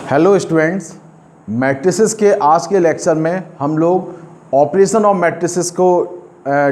Hello students, matrices के आज के लेक्चर में हम लोग ऑपरेशन ऑफ मैट्रिसेस को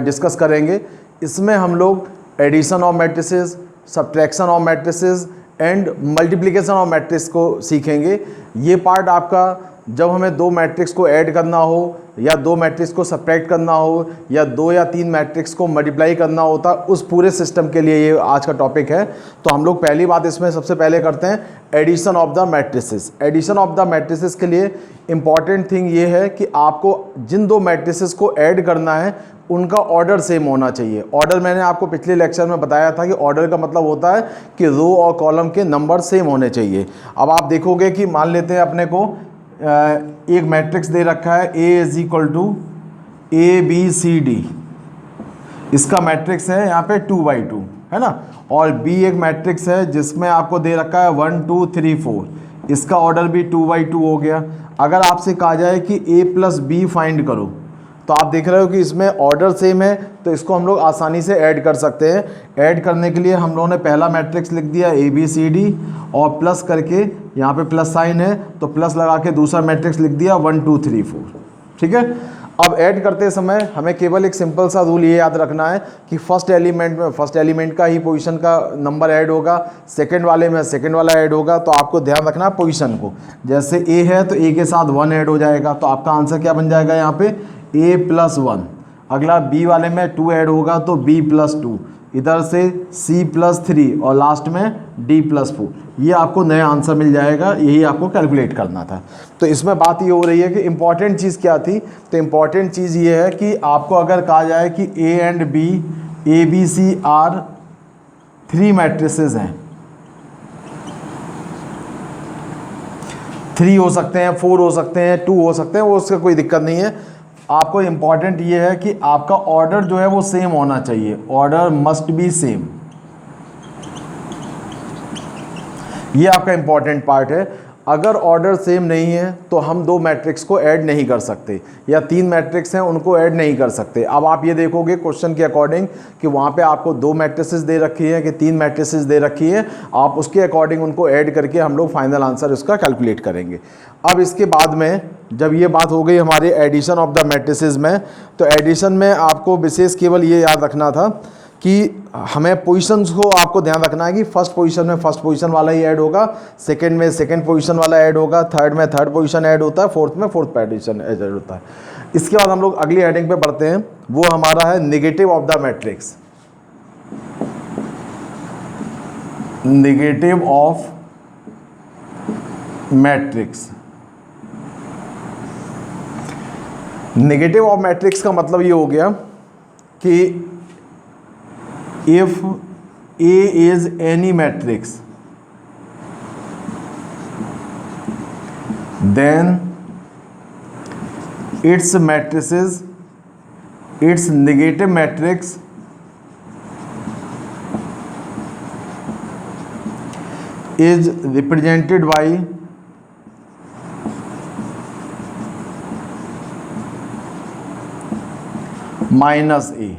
डिस्कस करेंगे। इसमें हम लोग addition of matrices, subtraction of matrices and multiplication of matrix को सीखेंगे। ये पार्ट आपका जब हमें दो मैट्रिक्स को ऐड करना हो या दो मैट्रिक्स को सब्ट्रैक्ट करना हो या दो या तीन मैट्रिक्स को मल्टीप्लाई करना होता, उस पूरे सिस्टम के लिए ये आज का टॉपिक है। तो हम लोग पहली बात इसमें सबसे पहले करते हैं addition of the matrices. Addition of the matrices के लिए इम्पॉर्टेंट थिंग ये है कि आपको जिन दो मैट्रिसेस को ऐड करना है उनका ऑर्डर सेम होना चाहिए। ऑर्डर मैंने आपको पिछले लेक्चर में बताया था कि ऑर्डर का मतलब होता है कि रो और कॉलम के नंबर सेम होने चाहिए। अब आप देखोगे कि मान लेते हैं अपने को एक मैट्रिक्स दे रखा है A is equal to ABCD। इसका मैट्रिक्स है यहाँ पे 2×2 है ना, और B एक मैट्रिक्स है जिसमें आपको दे रखा है 1 2 3 4। इसका ऑर्डर भी 2×2 हो गया। अगर आपसे कहा जाए कि A+B फाइंड करो तो आप देख रहे हो कि इसमें ऑर्डर सेम है, तो इसको हम लोग आसानी से ऐड कर सकते हैं। ऐड करने के लिए हम लोगों ने पहला मैट्रिक्स लिख दिया ABCD और प्लस करके यहाँ पे प्लस साइन है तो प्लस लगा के दूसरा मैट्रिक्स लिख दिया 1 2 3 4। ठीक है। अब ऐड करते समय हमें केवल एक सिंपल सा रूल ये याद रखना है कि फर्स्ट एलिमेंट का ही पोजीशन का नंबर ऐड होगा, सेकंड वाले में सेकंड वाला ऐड होगा। तो आपको ध्यान रखना है पोजीशन को। जैसे A है तो A के साथ 1 ऐड हो जाएगा, तो आपका आंसर क्या बन जाएगा यहाँ पे A+1। अगला B वाले में 2 ऐड होगा तो B+2, इधर से C+3 और लास्ट में D+4। ये आपको नया आंसर मिल जाएगा। यही आपको कैलकुलेट करना था। तो इसमें बात ये हो रही है कि इम्पॉर्टेंट चीज़ क्या थी, तो इम्पॉर्टेंट चीज़ ये है कि आपको अगर कहा जाए कि A and B ABC are 3 matrices हैं, 3 हो सकते हैं, 4 हो सकते हैं, 2 हो सकते हैं, वो उसका कोई दिक्कत नहीं है। आपको इम्पॉर्टेंट ये है कि आपका ऑर्डर जो है वो सेम होना चाहिए। ऑर्डर मस्ट बी सेम, ये आपका इम्पॉर्टेंट पार्ट है। अगर ऑर्डर सेम नहीं है तो हम दो मैट्रिक्स को ऐड नहीं कर सकते, या तीन मैट्रिक्स हैं उनको ऐड नहीं कर सकते। अब आप ये देखोगे क्वेश्चन के अकॉर्डिंग कि वहाँ पे आपको दो मैट्रिसेस दे रखी है कि तीन मैट्रिसेस दे रखी है, आप उसके अकॉर्डिंग उनको ऐड करके हम लोग फाइनल आंसर उसका कैलकुलेट करेंगे। अब इसके बाद में जब ये बात हो गई हमारी एडिशन ऑफ द मैट्रिसेस में, तो एडिशन में आपको विशेष केवल ये याद रखना था कि हमें पोजीशंस को आपको ध्यान रखना है कि फर्स्ट पोजीशन में फर्स्ट पोजीशन वाला ही ऐड होगा, सेकंड में सेकंड पोजीशन वाला ऐड होगा, थर्ड में थर्ड पोजीशन ऐड होता है, फोर्थ में फोर्थ पोजीशन ऐड होता है। इसके बाद हम लोग अगली हेडिंग पे बढ़ते हैं, वो हमारा है negative of the matrix. Negative of matrix. Negative of matrix का मतलब ये हो गया कि if A is any matrix, then its matrices, its negative matrix is represented by -A।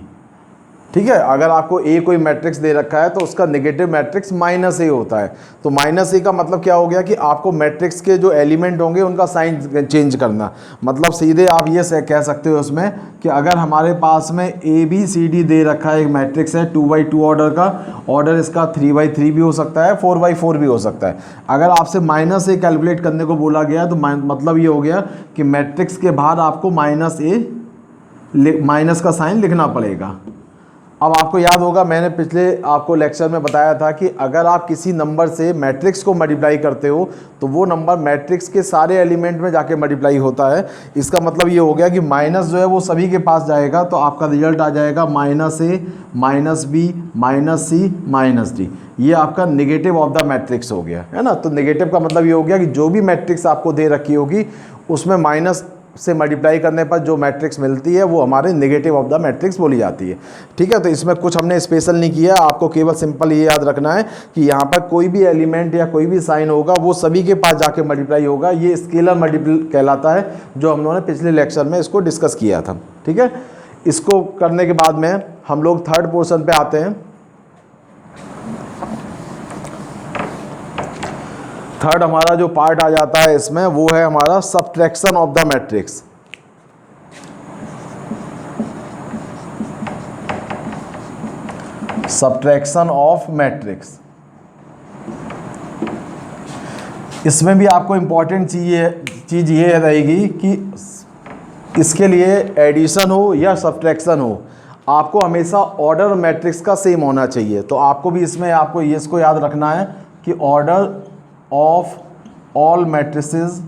ठीक है। अगर आपको A कोई मैट्रिक्स दे रखा है तो उसका नेगेटिव मैट्रिक्स -A होता है। तो -A का मतलब क्या हो गया कि आपको मैट्रिक्स के जो एलिमेंट होंगे उनका साइन चेंज करना। मतलब सीधे आप ये कह सकते हो उसमें कि अगर हमारे पास में ABCD दे रखा है, एक मैट्रिक्स है 2×2 ऑर्डर का, ऑर्डर इसका 3×3 भी हो सकता है, 4×4 भी हो सकता है। अगर आपसे -A कैलकुलेट करने को बोला गया तो मतलब ये हो गया कि मैट्रिक्स के बाद आपको माइनस का साइन लिखना पड़ेगा। अब आपको याद होगा मैंने पिछले आपको लेक्चर में बताया था कि अगर आप किसी नंबर से मैट्रिक्स को मल्टीप्लाई करते हो तो वो नंबर मैट्रिक्स के सारे एलिमेंट में जाके मल्टीप्लाई होता है। इसका मतलब ये हो गया कि माइनस जो है वो सभी के पास जाएगा, तो आपका रिजल्ट आ जाएगा -A -B -C -D। ये आपका नेगेटिव ऑफ द मैट्रिक्स हो गया, है ना। तो नेगेटिव का मतलब ये हो गया कि जो भी मैट्रिक्स आपको दे रखी होगी उसमें माइनस से मल्टीप्लाई करने पर जो मैट्रिक्स मिलती है वो हमारे नेगेटिव ऑफ द मैट्रिक्स बोली जाती है। ठीक है। तो इसमें कुछ हमने स्पेशल नहीं किया, आपको केवल सिंपल ये याद रखना है कि यहाँ पर कोई भी एलिमेंट या कोई भी साइन होगा वो सभी के पास जाके मल्टीप्लाई होगा। ये स्केलर मल्टीपल कहलाता है, जो हम लोगों ने पिछले लेक्चर में इसको डिस्कस किया था। ठीक है। इसको करने के बाद में हम लोग थर्ड पोर्शन पे आते हैं। थर्ड हमारा जो पार्ट आ जाता है इसमें वो है हमारा subtraction of the matrix. Subtraction of matrix, इसमें भी आपको इंपॉर्टेंट चीज़ ये रहेगी कि इसके लिए एडिशन हो या सब्ट्रैक्शन हो, आपको हमेशा ऑर्डर मैट्रिक्स का सेम होना चाहिए। तो आपको भी इसमें आपको ये इसको याद रखना है कि order of all matrices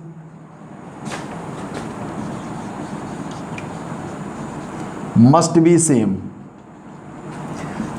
must be same.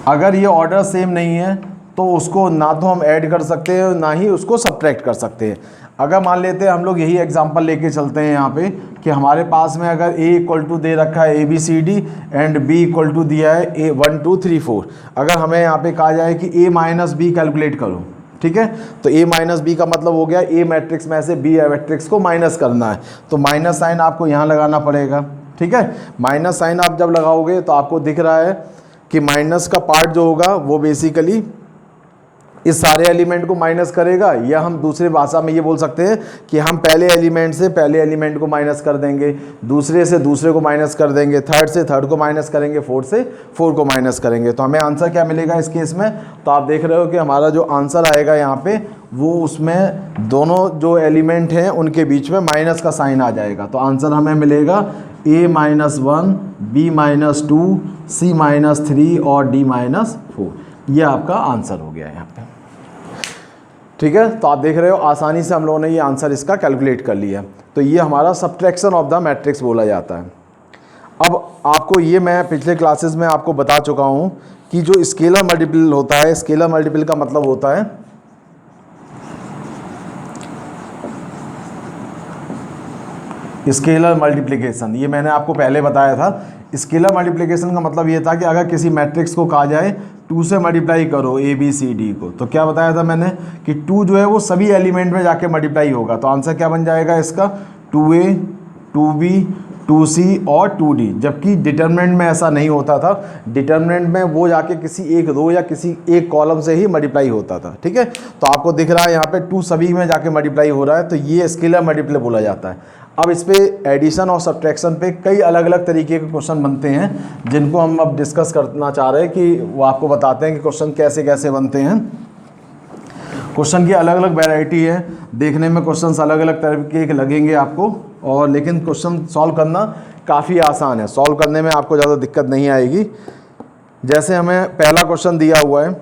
अगर ये ऑर्डर सेम नहीं है तो उसको ना तो हम ऐड कर सकते हैं ना ही उसको सब्ट्रैक्ट कर सकते हैं। अगर मान लेते हैं हम लोग यही एग्जांपल लेके चलते हैं यहाँ पे कि हमारे पास में अगर a इक्वल टू दे रखा है ABCD and b equal to दिया है A 1 2 3 4, अगर हमें यहाँ पे कहा जाए कि a माइनस बी कैलकुलेट करो, ठीक है, तो a माइनस बी का मतलब हो गया a मैट्रिक्स में से b मैट्रिक्स को माइनस करना है, तो माइनस साइन आपको यहाँ लगाना पड़ेगा, ठीक है। माइनस साइन आप जब लगाओगे तो आपको दिख रहा है कि माइनस का पार्ट जो होगा वो बेसिकली इस सारे एलिमेंट को माइनस करेगा, या हम दूसरे भाषा में ये बोल सकते हैं कि हम पहले एलिमेंट से पहले एलिमेंट को माइनस कर देंगे, दूसरे से दूसरे को माइनस कर देंगे, थर्ड से थर्ड को माइनस करेंगे, फोर्थ से फोर को माइनस करेंगे। तो हमें आंसर क्या मिलेगा इस केस में? तो आप देख रहे हो कि हमारा जो आंसर आएगा यहाँ पे वो उसमें दोनों जो एलिमेंट हैं उनके बीच में माइनस का साइन आ जाएगा। तो आंसर हमें मिलेगा a-1, b-2, c-3 और d-4। ये आपका आंसर हो गया यहाँ पे, ठीक है। तो आप देख रहे हो आसानी से हम लोगों ने ये आंसर इसका कैलकुलेट कर लिया। तो ये हमारा सब्ट्रैक्शन ऑफ द मैट्रिक्स बोला जाता है। अब आपको ये मैं पिछले क्लासेस में आपको बता चुका हूँ कि जो स्केलर मल्टीपल होता है, स्केलर मल्टीपल का मतलब होता है स्केलर मल्टीप्लिकेशन। ये मैंने आपको पहले बताया था। स्केलर मल्टीप्लिकेशन का मतलब ये था कि अगर किसी मैट्रिक्स को कहा जाए 2 से मल्टीप्लाई करो ABCD को, तो क्या बताया था मैंने कि 2 जो है वो सभी एलिमेंट में जाके मल्टीप्लाई होगा। तो आंसर क्या बन जाएगा इसका? 2A, 2B, 2C और 2D। जबकि डिटर्मिनेंट में ऐसा नहीं होता था। डिटर्मिनेंट में वो जाके किसी एक रो या किसी एक कॉलम से ही मल्टीप्लाई होता था, ठीक है। तो आपको दिख रहा है यहाँ पे 2 सभी में जाके मल्टीप्लाई हो रहा है, तो ये स्केलर मल्टीप्लाई बोला जाता है। अब इस पे एडिशन और सब्ट्रैक्शन पे कई अलग अलग तरीके के क्वेश्चन बनते हैं जिनको हम अब डिस्कस करना चाह रहे हैं कि वो आपको बताते हैं कि क्वेश्चन कैसे कैसे बनते हैं। क्वेश्चन की अलग अलग वैरायटी है, देखने में क्वेश्चंस अलग अलग तरीके के लगेंगे आपको, और लेकिन क्वेश्चन सॉल्व करना काफ़ी आसान है। सॉल्व करने में आपको ज़्यादा दिक्कत नहीं आएगी। जैसे हमें पहला क्वेश्चन दिया हुआ है,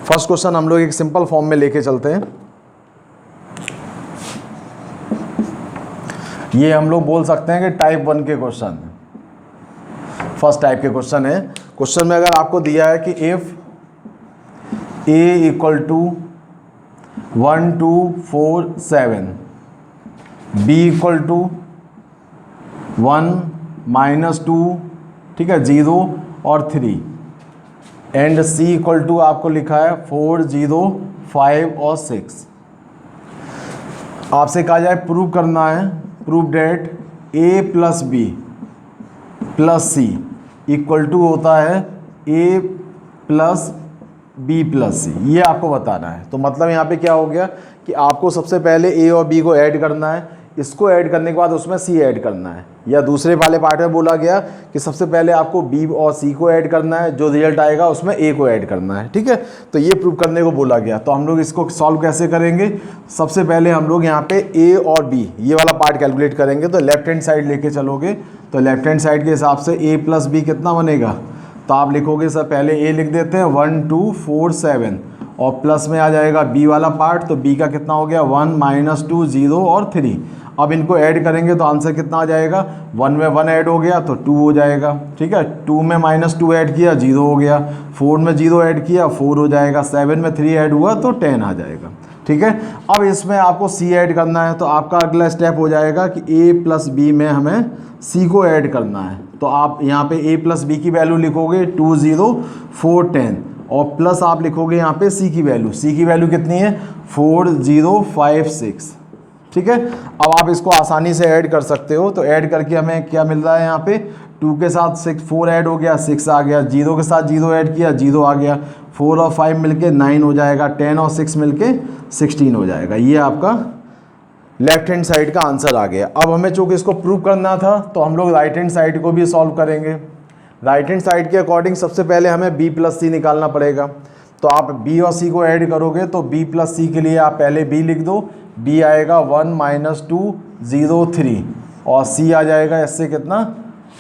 फर्स्ट क्वेश्चन हम लोग एक सिंपल फॉर्म में लेके चलते हैं। ये हम लोग बोल सकते हैं कि टाइप 1 के क्वेश्चन, फर्स्ट टाइप के क्वेश्चन है। क्वेश्चन में अगर आपको दिया है कि if a equal to 1 2 4 7, b equal to 1 -2, ठीक है, 0 और 3, एंड c इक्वल टू आपको लिखा है 4 0 5 और 6। आपसे कहा जाए प्रूव करना है, prove that a plus b plus c equal to होता है a plus b plus c। ये आपको बताना है। तो मतलब यहाँ पे क्या हो गया कि आपको सबसे पहले a और b को ऐड करना है, इसको ऐड करने के बाद उसमें c ऐड करना है, या दूसरे वाले पार्ट में बोला गया कि सबसे पहले आपको b और c को ऐड करना है, जो रिजल्ट आएगा उसमें a को ऐड करना है, ठीक है। तो ये प्रूव करने को बोला गया। तो हम लोग इसको सॉल्व कैसे करेंगे? सबसे पहले हम लोग यहाँ पे a और b ये वाला पार्ट कैलकुलेट करेंगे। तो लेफ्ट हैंड साइड लेके चलोगे तो लेफ्ट हैंड साइड के हिसाब से a प्लस b कितना बनेगा? तो आप लिखोगे सर पहले a लिख देते हैं 1 2 4 7 और प्लस में आ जाएगा b वाला पार्ट। तो b का कितना हो गया? 1 -2 0 और 3। अब इनको ऐड करेंगे तो आंसर कितना आ जाएगा? 1 में 1 ऐड हो गया तो 2 हो जाएगा, ठीक है। 2 में -2 ऐड किया 0 हो गया, 4 में 0 ऐड किया 4 हो जाएगा, 7 में 3 ऐड हुआ तो 10 आ जाएगा, ठीक है। अब इसमें आपको c ऐड करना है। तो आपका अगला स्टेप हो जाएगा कि a प्लस b में हमें c को ऐड करना है। तो आप यहाँ पे a प्लस b की वैल्यू लिखोगे 2 0 4 10 और प्लस आप लिखोगे यहाँ पे c की वैल्यू। c की वैल्यू कितनी है? 4 0 5 6, ठीक है। अब आप इसको आसानी से ऐड कर सकते हो। तो ऐड करके हमें क्या मिल रहा है यहाँ पे? 2 के साथ 4 ऐड हो गया 6 आ गया, 0 के साथ 0 ऐड किया 0 आ गया, 4 और 5 मिलके 9 हो जाएगा, 10 और 6 मिलके 16 हो जाएगा। ये आपका लेफ्ट हैंड साइड का आंसर आ गया। अब हमें चूँकि इसको प्रूव करना था तो हम लोग राइट हैंड साइड को भी सॉल्व करेंगे। राइट हैंड साइड के अकॉर्डिंग सबसे पहले हमें b प्लस सी निकालना पड़ेगा। तो आप b और c को ऐड करोगे तो b प्लस सी के लिए आप पहले b लिख दो, b आएगा 1 - 2 0 3 और c आ जाएगा इससे कितना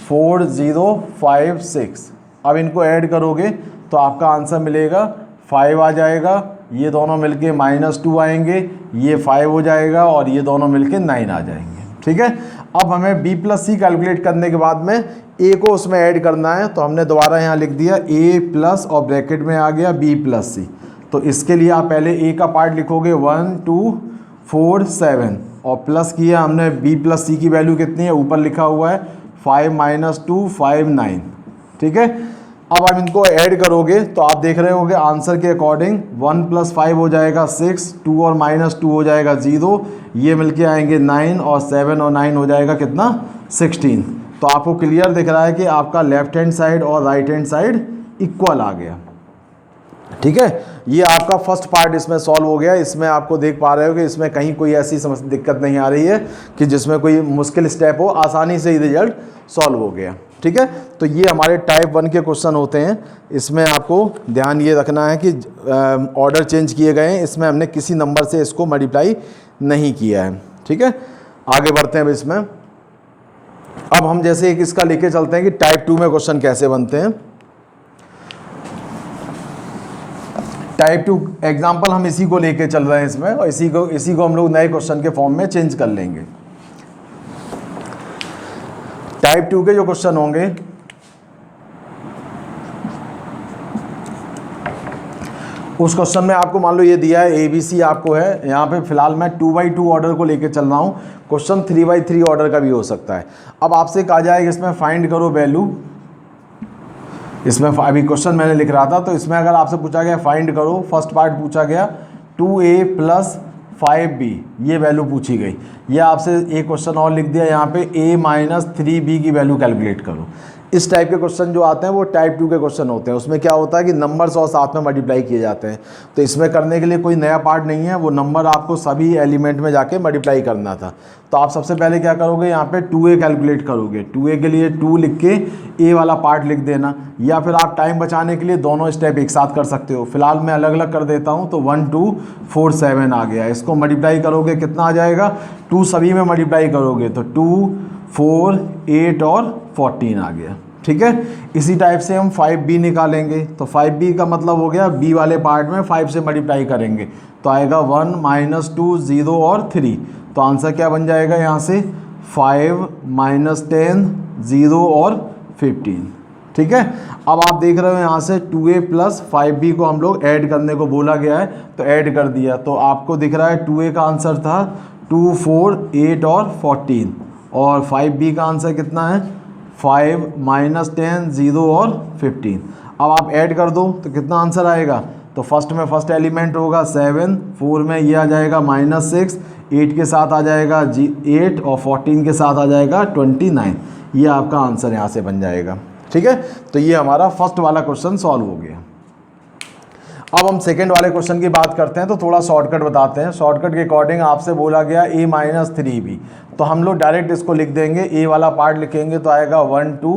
4 0 5 6। अब इनको ऐड करोगे तो आपका आंसर मिलेगा 5 आ जाएगा, ये दोनों मिलके -2 आएंगे, ये 5 हो जाएगा और ये दोनों मिलके 9 आ जाएंगे। ठीक है, अब हमें b प्लस सी कैलकुलेट करने के बाद में a को उसमें ऐड करना है, तो हमने दोबारा यहाँ लिख दिया a प्लस और ब्रैकेट में आ गया b प्लस सी। तो इसके लिए आप पहले a का पार्ट लिखोगे 1 2 4 7 और प्लस किया हमने b प्लस सी की वैल्यू कितनी है, ऊपर लिखा हुआ है 5 - 2 5 9। ठीक है, अब आप इनको ऐड करोगे तो आप देख रहे होगे आंसर के अकॉर्डिंग 1 + 5 हो जाएगा 6, 2 और -2 हो जाएगा 0, ये मिलके आएंगे 9 और 7 और 9 हो जाएगा कितना 16। तो आपको क्लियर दिख रहा है कि आपका लेफ्ट हैंड साइड और राइट हैंड साइड इक्वल आ गया। ठीक है, ये आपका फर्स्ट पार्ट इसमें सॉल्व हो गया। इसमें आपको देख पा रहे हो कि इसमें कहीं कोई ऐसी दिक्कत नहीं आ रही है कि जिसमें कोई मुश्किल स्टेप हो, आसानी से ही रिजल्ट सॉल्व हो गया। ठीक है, तो ये हमारे टाइप 1 के क्वेश्चन होते हैं। इसमें आपको ध्यान ये रखना है कि ऑर्डर चेंज किए गए हैं, इसमें हमने किसी नंबर से इसको मल्टीप्लाई नहीं किया है। ठीक है, आगे बढ़ते हैं। अब इसमें अब हम जैसे एक इसका लेके चलते हैं कि टाइप 2 में क्वेश्चन कैसे बनते हैं। टाइप 2 एग्जाम्पल हम इसी को लेके चल रहे हैं इसमें, और इसी को हम लोग नए क्वेश्चन के फॉर्म में चेंज कर लेंगे। टाइप 2 के जो क्वेश्चन होंगे उस क्वेश्चन में आपको मान लो ये दिया है ABC आपको है, यहाँ पे फिलहाल मैं 2x2 ऑर्डर को लेके चल रहा हूँ। क्वेश्चन 3x3 ऑर्डर का भी हो सकता है। अब आपसे कहा जाएगा इसमें फाइंड करो वैल्यू, इसमें अभी क्वेश्चन मैंने लिख रहा था तो इसमें अगर आपसे पूछा गया फाइंड करो, फर्स्ट पार्ट पूछा गया 2a + 5b, ये वैल्यू पूछी गई। ये आपसे एक क्वेश्चन और लिख दिया यहाँ पे a - 3b की वैल्यू कैलकुलेट करो। इस टाइप के क्वेश्चन जो आते हैं वो टाइप 2 के क्वेश्चन होते हैं। उसमें क्या होता है कि नंबर्स और साथ में मल्टीप्लाई किए जाते हैं। तो इसमें करने के लिए कोई नया पार्ट नहीं है, वो नंबर आपको सभी एलिमेंट में जाके मल्टीप्लाई करना था। तो आप सबसे पहले क्या करोगे, यहाँ पे 2a कैलकुलेट करोगे। 2a के लिए 2 लिख के a वाला पार्ट लिख देना, या फिर आप टाइम बचाने के लिए दोनों स्टेप एक साथ कर सकते हो। फिलहाल मैं अलग अलग कर देता हूँ। तो 1 2 4 7 आ गया, इसको मल्टीप्लाई करोगे कितना आ जाएगा, 2 सभी में मल्टीप्लाई करोगे तो 2 4 8 और 14 आ गया। ठीक है, इसी टाइप से हम 5b निकालेंगे। तो 5b का मतलब हो गया b वाले पार्ट में 5 से मल्टीप्लाई करेंगे तो आएगा 1 - 2 0 और 3। तो आंसर क्या बन जाएगा यहाँ से 5 - 10 0 और 15। ठीक है, अब आप देख रहे हो यहाँ से 2a + 5b को हम लोग ऐड करने को बोला गया है तो ऐड कर दिया। तो आपको दिख रहा है 2a का आंसर था 2 4 8 और 14 और 5b का आंसर कितना है 5 - 10 0 और 15। अब आप ऐड कर दो तो कितना आंसर आएगा, तो फर्स्ट में फर्स्ट एलिमेंट होगा 7, 4 में ये आ जाएगा -6, 8 के साथ आ जाएगा 8 और 14 के साथ आ जाएगा 29। ये आपका आंसर यहाँ से बन जाएगा। ठीक है, तो ये हमारा फर्स्ट वाला क्वेश्चन सॉल्व हो गया। अब हम सेकंड वाले क्वेश्चन की बात करते हैं तो थोड़ा शॉर्टकट बताते हैं। शॉर्टकट के अकॉर्डिंग आपसे बोला गया a - 3b, तो हम लोग डायरेक्ट इसको लिख देंगे। a वाला पार्ट लिखेंगे तो आएगा 1 2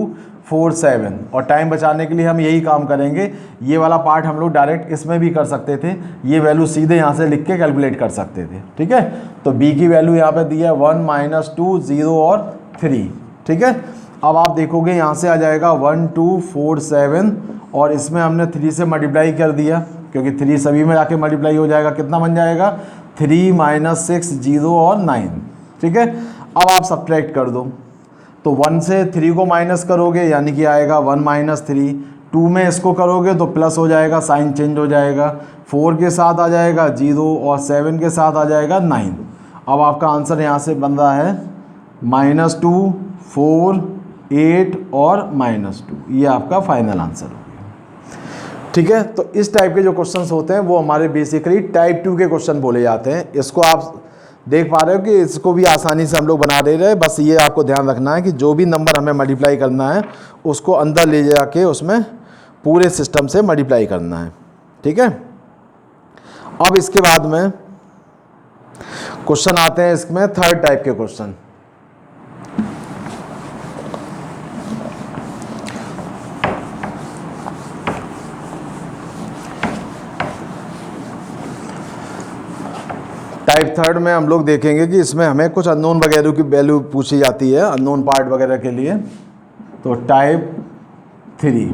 4 7 और टाइम बचाने के लिए हम यही काम करेंगे। ये वाला पार्ट हम लोग डायरेक्ट इसमें भी कर सकते थे, ये वैल्यू सीधे यहाँ से लिख के कैलकुलेट कर सकते थे। ठीक है, तो b की वैल्यू यहाँ पे दी है 1 - 2 0 और 3। ठीक है, अब आप देखोगे यहाँ से आ जाएगा 1 2 4 7 और इसमें हमने 3 से मल्टीप्लाई कर दिया क्योंकि 3 सभी में जाके मल्टीप्लाई हो जाएगा। कितना बन जाएगा 3 - 6 0 और 9। ठीक है, अब आप सब्ट्रैक्ट कर दो तो 1 से 3 को माइनस करोगे यानी कि आएगा 1 - 3। 2 में इसको करोगे तो प्लस हो जाएगा, साइन चेंज हो जाएगा। 4 के साथ आ जाएगा 0 और 7 के साथ आ जाएगा 9। अब आपका आंसर यहाँ से बन रहा है -2 4 8 और -2। ये आपका फाइनल आंसर हो गया। ठीक है, तो इस टाइप के जो क्वेश्चंस होते हैं वो हमारे बेसिकली टाइप 2 के क्वेश्चन बोले जाते हैं। इसको आप देख पा रहे हो कि इसको भी आसानी से हम लोग बना दे रहे हैं। बस ये आपको ध्यान रखना है कि जो भी नंबर हमें मल्टीप्लाई करना है उसको अंदर ले जाके उसमें पूरे सिस्टम से मल्टीप्लाई करना है, ठीक है। अब इसके बाद में क्वेश्चन आते हैं इसमें थर्ड टाइप के क्वेश्चन। टाइप थर्ड में हम लोग देखेंगे कि इसमें हमें कुछ अननोन वगैरह की वैल्यू पूछी जाती है, अननोन पार्ट वगैरह के लिए। तो टाइप थ्री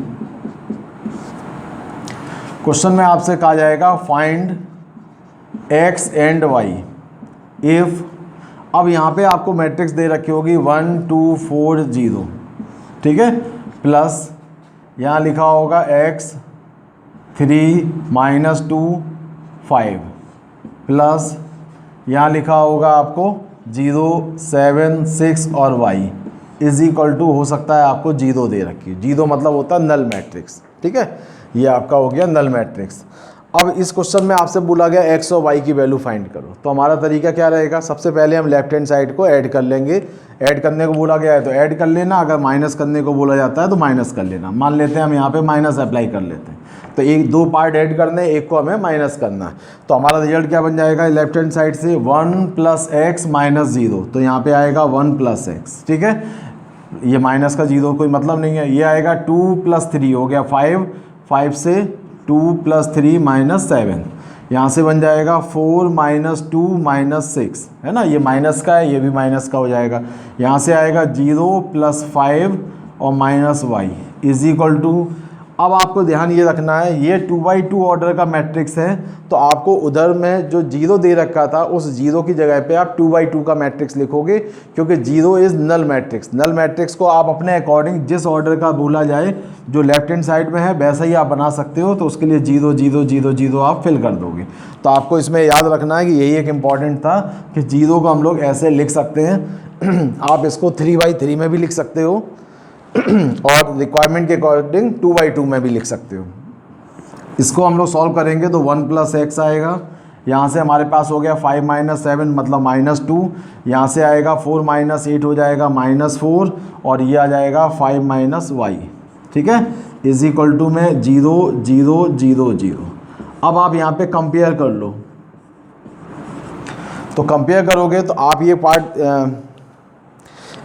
क्वेश्चन में आपसे कहा जाएगा find x and y if, अब यहाँ पे आपको मैट्रिक्स दे रखी होगी 1 2 4 0, ठीक है, प्लस यहाँ लिखा होगा x 3 -2 5 प्लस यहाँ लिखा होगा आपको 0 7 6 और y इज इक्वल टू, हो सकता है आपको 0 दे रखी है। 0 मतलब होता है नल मैट्रिक्स, ठीक है, ये आपका हो गया नल मैट्रिक्स। अब इस क्वेश्चन में आपसे बोला गया x और y की वैल्यू फाइंड करो। तो हमारा तरीका क्या रहेगा, सबसे पहले हम लेफ्ट हैंड साइड को ऐड कर लेंगे। ऐड करने को बोला गया है तो ऐड कर लेना, अगर माइनस करने को बोला जाता है तो माइनस कर लेना। मान लेते हैं हम यहाँ पे माइनस अप्लाई कर लेते हैं, तो एक दो पार्ट ऐड करने, एक को हमें माइनस करना है। तो हमारा रिजल्ट क्या बन जाएगा, लेफ्ट हैंड साइड से 1 + x - 0, तो यहाँ पे आएगा 1 + x, ठीक है, ये माइनस का 0 कोई मतलब नहीं है। ये आएगा 2 + 3 हो गया 5, 5 से 2 + 3 -7, यहाँ से बन जाएगा 4 - 2 -6, है ना, ये माइनस का है, ये भी माइनस का हो जाएगा। यहाँ से आएगा 0 + 5 और -y इज इक्वल टू, अब आपको ध्यान ये रखना है ये 2/2 ऑर्डर का मैट्रिक्स है, तो आपको उधर में जो 0 दे रखा था उस 0 की जगह पे आप 2/2 का मैट्रिक्स लिखोगे, क्योंकि 0 is null matrix. Null matrix को आप अपने अकॉर्डिंग जिस ऑर्डर का बोला जाए, जो लेफ्ट हैंड साइड में है वैसा ही आप बना सकते हो। तो उसके लिए 0 0 0 0 आप फिल कर दोगे। तो आपको इसमें याद रखना है कि यही एक इम्पॉर्टेंट था कि 0 को हम लोग ऐसे लिख सकते हैं। आप इसको 3/3 में भी लिख सकते हो और रिक्वायरमेंट के अकॉर्डिंग 2/2 में भी लिख सकते हो। इसको हम लोग सॉल्व करेंगे तो 1 + x आएगा, यहाँ से हमारे पास हो गया 5 - 7 मतलब -2, यहाँ से आएगा 4 - 8 हो जाएगा -4, और ये आ जाएगा 5 - y, ठीक है, इज इक्वल टू में 0 0 0 0। अब आप यहाँ पे कंपेयर कर लो, तो कंपेयर करोगे तो आप ये पार्ट,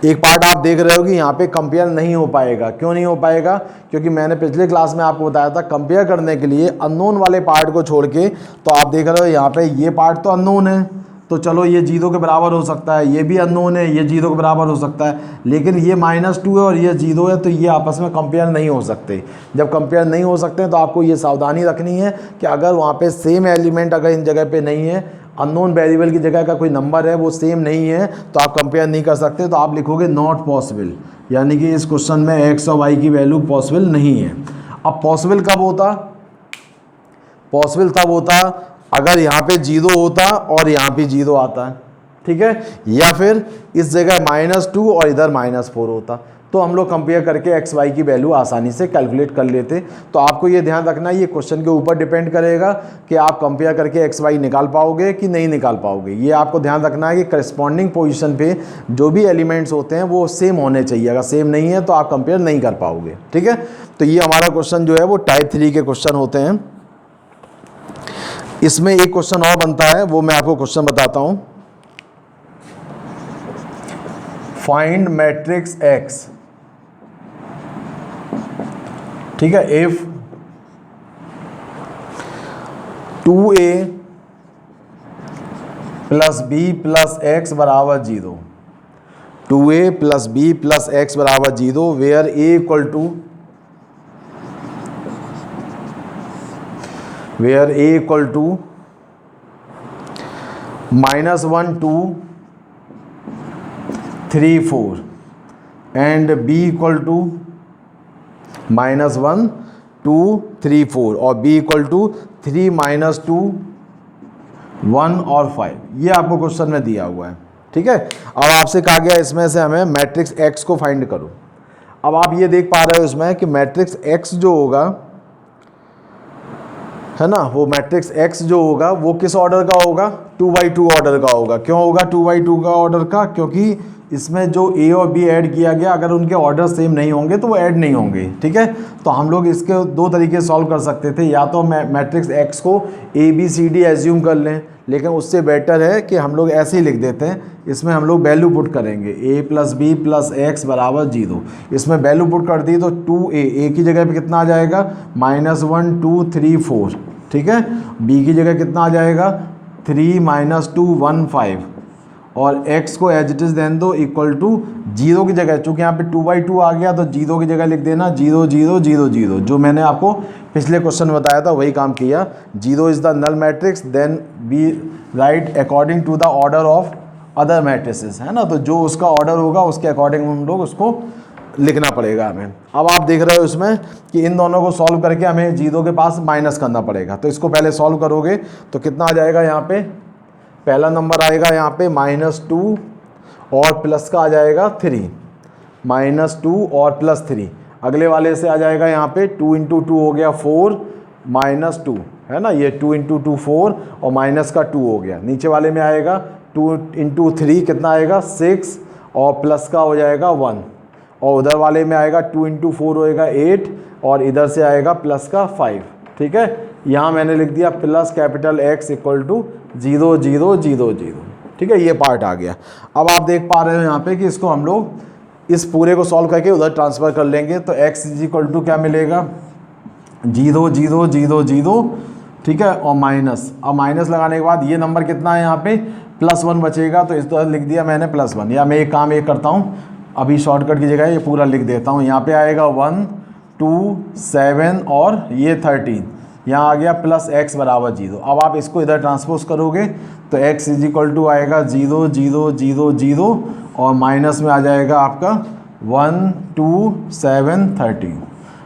एक पार्ट आप देख रहे हो कि यहाँ पे कंपेयर नहीं हो पाएगा। क्यों नहीं हो पाएगा, क्योंकि मैंने पिछले क्लास में आपको बताया था कंपेयर करने के लिए अननोन वाले पार्ट को छोड़ के, तो आप देख रहे हो यहाँ पे ये पार्ट तो अननोन है, तो चलो ये 0 के बराबर हो सकता है, ये भी अननोन है, ये 0 के बराबर हो सकता है, लेकिन ये -2 है और ये 0 है, तो ये आपस में कंपेयर नहीं हो सकते। जब कंपेयर नहीं हो सकते तो आपको ये सावधानी रखनी है कि अगर वहाँ पे सेम एलिमेंट अगर इन जगह पे नहीं है, अननोन वेरिएबल की जगह का कोई नंबर है वो सेम नहीं है, तो आप कंपेयर नहीं कर सकते। तो आप लिखोगे नॉट पॉसिबल, यानी कि इस क्वेश्चन में x और y की वैल्यू पॉसिबल नहीं है। अब पॉसिबल कब होता, पॉसिबल तब होता अगर यहाँ पे 0 होता और यहाँ पे 0 आता है, ठीक है, या फिर इस जगह -2 और इधर -4 होता, तो हम लोग कंपेयर करके x y की वैल्यू आसानी से कैलकुलेट कर लेते। तो आपको ये ध्यान रखना है, ये क्वेश्चन के ऊपर डिपेंड करेगा कि आप कंपेयर करके x y निकाल पाओगे कि नहीं निकाल पाओगे। ये आपको ध्यान रखना है कि करस्पॉन्डिंग पोजीशन पे जो भी एलिमेंट्स होते हैं वो सेम होने चाहिए, अगर सेम नहीं है तो आप कंपेयर नहीं कर पाओगे, ठीक है। तो ये हमारा क्वेश्चन जो है वो टाइप 3 के क्वेश्चन होते हैं। इसमें एक क्वेश्चन और बनता है, वो मैं आपको क्वेश्चन बताता हूँ। फाइंड मैट्रिक्स x, ठीक है, if 2a + b + x = 0, 2a + b + x = 0, where a = -1 2 3 4 and b = -1 2 3 4 और b = 3 - 2 1 और 5। ये आपको क्वेश्चन में दिया हुआ है, ठीक है। अब आपसे कहा गया इसमें से हमें मैट्रिक्स x को फाइंड करो। अब आप ये देख पा रहे हो इसमें कि मैट्रिक्स x जो होगा है ना, वो मैट्रिक्स एक्स जो होगा वो किस ऑर्डर का होगा, 2x2 ऑर्डर का होगा। क्यों होगा 2x2 का ऑर्डर का, क्योंकि इसमें जो ए और बी ऐड किया गया अगर उनके ऑर्डर सेम नहीं होंगे तो वो ऐड नहीं होंगे। ठीक है, तो हम लोग इसके दो तरीके सॉल्व कर सकते थे, या तो मैट्रिक्स एक्स को a b c d assume कर लें, लेकिन उससे बेटर है कि हम लोग ऐसे ही लिख देते हैं, इसमें हम लोग वैल्यू पुट करेंगे a plus b plus x बराबर 0। इसमें वैल्यू पुट कर दी तो 2a की जगह पे कितना आ जाएगा -1 2 3 4। ठीक है, b की जगह कितना आ जाएगा 3 - 2 1 5, और x को एज इट इज़ देन दो इक्वल टू 0 की जगह, चूँकि यहाँ पे 2x2 आ गया तो 0 की जगह लिख देना 0 0 0 0, जो मैंने आपको पिछले क्वेश्चन में बताया था वही काम किया। 0 is the null matrix, then be right according to the order of other matrices, है ना, तो जो उसका ऑर्डर होगा उसके अकॉर्डिंग हम लोग उसको लिखना पड़ेगा हमें। अब आप देख रहे हो इसमें कि इन दोनों को सॉल्व करके हमें 0 के पास माइनस करना पड़ेगा, तो इसको पहले सॉल्व करोगे तो कितना आ जाएगा, यहाँ पे पहला नंबर आएगा यहाँ पे -2 और प्लस का आ जाएगा 3, -2 और +3। अगले वाले से आ जाएगा यहाँ पे 2 × 2 हो गया 4 -2, है ना, ये 2 × 2 4 और माइनस का 2 हो गया। नीचे वाले में आएगा 2 × 3 कितना आएगा 6 और प्लस का हो जाएगा 1, और उधर वाले में आएगा 2 × 4 होएगा 8 और इधर से आएगा प्लस का 5। ठीक है, यहाँ मैंने लिख दिया plus capital X equal to 0 0 0 0। ठीक है, ये पार्ट आ गया। अब आप देख पा रहे हो यहाँ पे कि इसको हम लोग इस पूरे को सॉल्व करके उधर ट्रांसफ़र कर लेंगे, तो x इक्वल टू क्या मिलेगा 0 0 0 0। ठीक है, और माइनस, अब माइनस लगाने के बाद ये नंबर कितना है यहाँ पे +1 बचेगा, तो इस तरह लिख दिया मैंने +1। या मैं एक काम एक करता हूँ, अभी शॉर्टकट की जगह ये पूरा लिख देता हूँ। यहाँ पे आएगा 1 2 7 और ये 13, यहाँ आ गया +x बराबर 0। अब आप इसको इधर ट्रांसपोज करोगे तो x इक्वल टू आएगा 0 0 0 0 और माइनस में आ जाएगा आपका 1 2 7 13,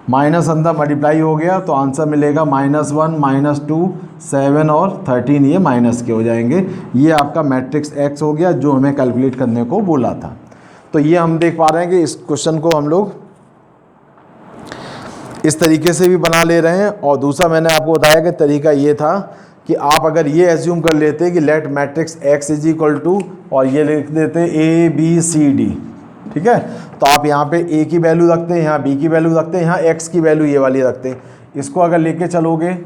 माइनस अंदर मल्टीप्लाई हो गया तो आंसर मिलेगा -1 -2 7 और 13, ये माइनस के हो जाएंगे। ये आपका मैट्रिक्स x हो गया जो हमें कैलकुलेट करने को बोला था। तो ये हम देख पा रहे हैं कि इस क्वेश्चन को हम लोग इस तरीके से भी बना ले रहे हैं। और दूसरा मैंने आपको बताया कि तरीका ये था कि आप अगर ये एज्यूम कर लेते कि let matrix x is equal to, और ये लिख देते a b c d। ठीक है, तो आप यहाँ पे a की वैल्यू रखते हैं, यहाँ b की वैल्यू रखते हैं, यहाँ x की वैल्यू ये वाली रखते हैं। इसको अगर लेके चलोगे,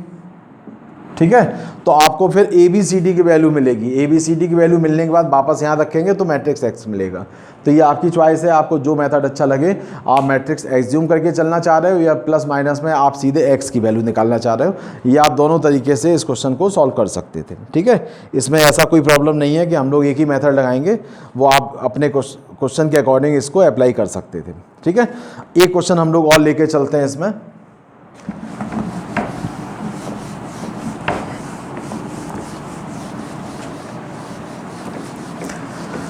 ठीक है, तो आपको फिर ए बी सी डी की वैल्यू मिलेगी। ए बी सी डी की वैल्यू मिलने के बाद वापस यहाँ रखेंगे तो मैट्रिक्स एक्स मिलेगा। तो ये आपकी चॉइस है, आपको जो मेथड अच्छा लगे। आप मैट्रिक्स एज्यूम करके चलना चाह रहे हो या प्लस माइनस में आप सीधे एक्स की वैल्यू निकालना चाह रहे हो, ये आप दोनों तरीके से इस क्वेश्चन को सॉल्व कर सकते थे। ठीक है, इसमें ऐसा कोई प्रॉब्लम नहीं है कि हम लोग एक ही मेथड लगाएंगे, वो आप अपने क्वेश्चन के अकॉर्डिंग इसको अप्लाई कर सकते थे। ठीक है, एक क्वेश्चन हम लोग और लेके चलते हैं इसमें।